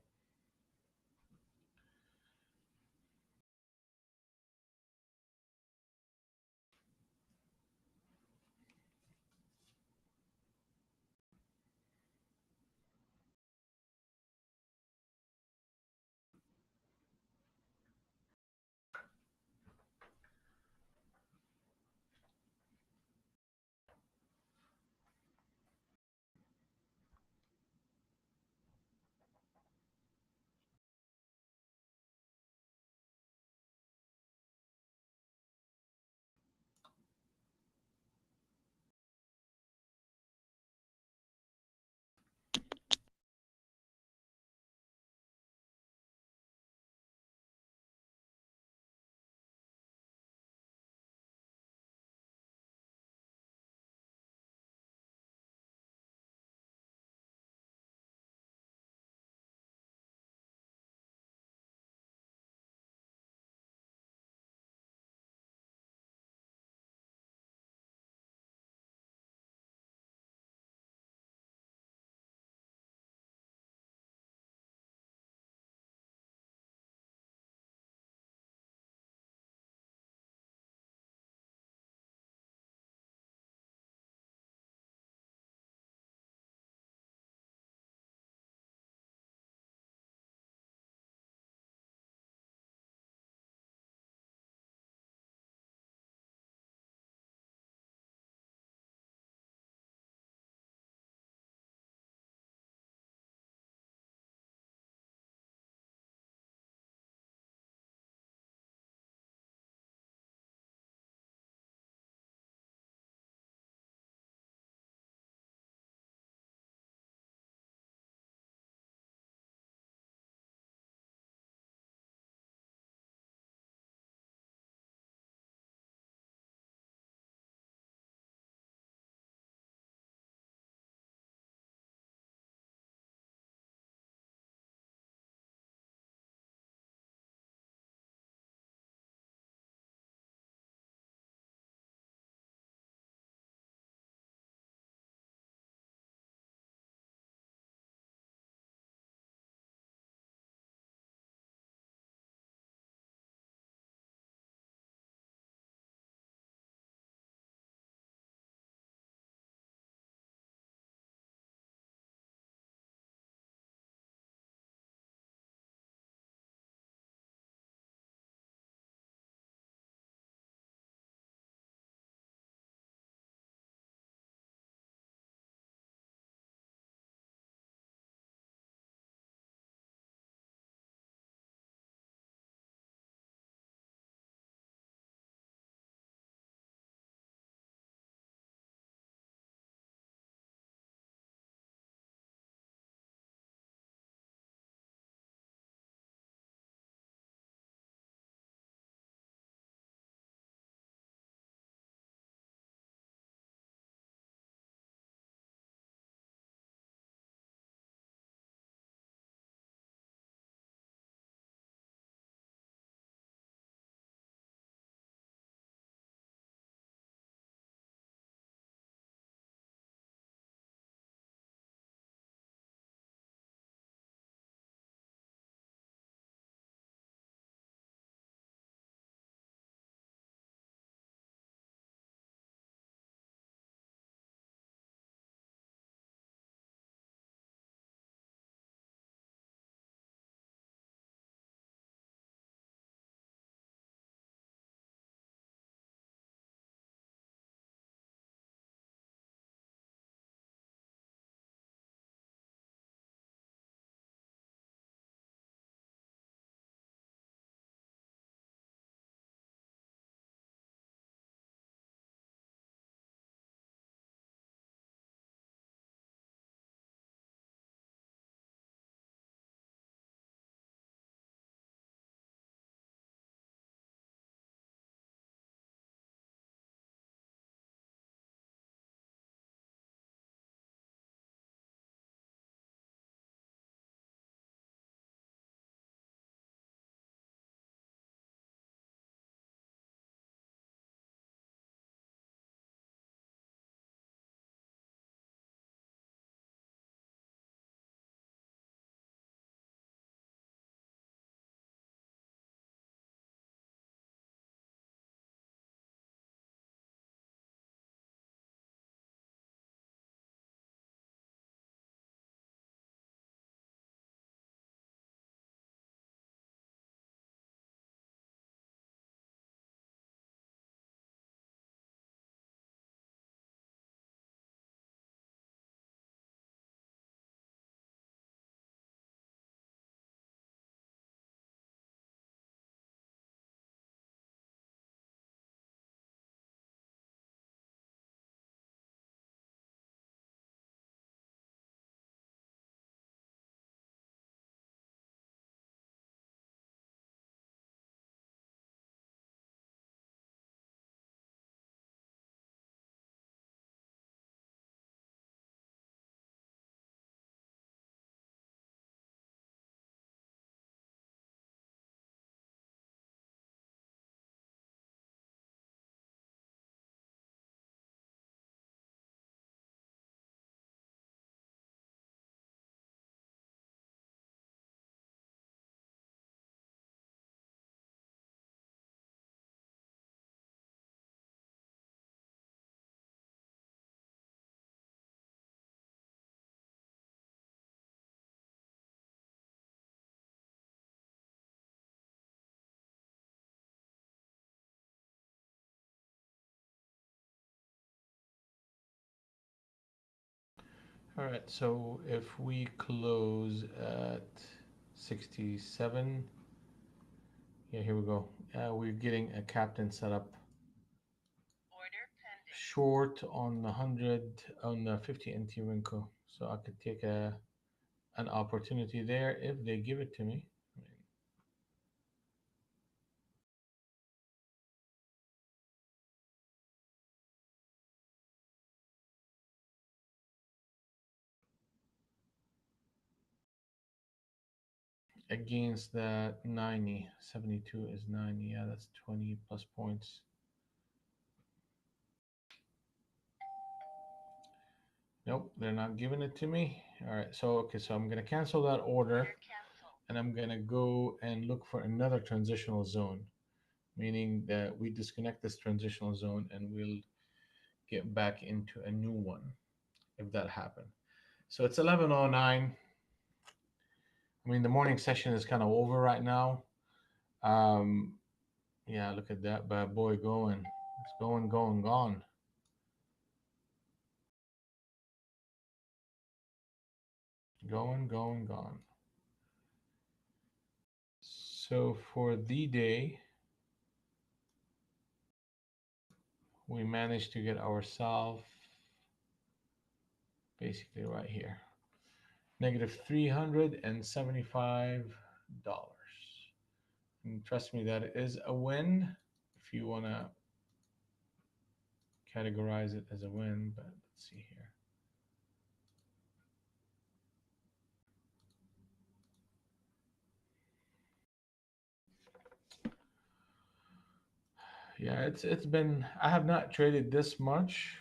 All right, so if we close at 67, yeah, here we go. We're getting a captain set up Order pending. short on the 100 on the 50 NT Rinko. So I could take an opportunity there if they give it to me. I mean, against that 90, 72 is 90. Yeah, that's 20 plus points. Nope, they're not giving it to me. All right, so okay, so I'm gonna cancel that order Order cancelled. and I'm gonna go and look for another transitional zone, meaning that we disconnect this transitional zone and we'll get back into a new one if that happened. So it's 11:09. I mean, the morning session is kind of over right now. Um, yeah, look at that bad boy going. It's going, going, gone. Going, going, gone. So for the day, we managed to get ourselves basically right here. Negative $375. And trust me, that is a win if you want to categorize it as a win. But let's see here. Yeah, it's been I have not traded this much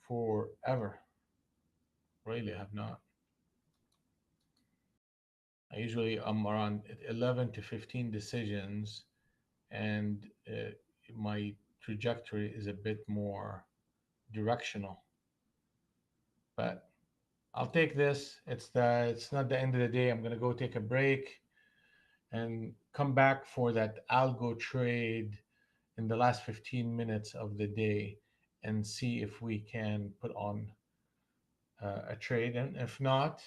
forever. Really have not. I usually am around 11 to 15 decisions, and my trajectory is a bit more directional. But I'll take this. It's not the end of the day. I'm gonna go take a break and come back for that algo trade in the last 15 minutes of the day and see if we can put on a trade. And if not,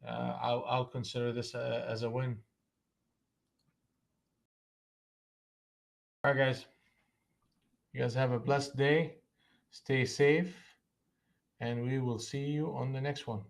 I'll consider this as a win. All right, guys. You guys have a blessed day. Stay safe, and we will see you on the next one.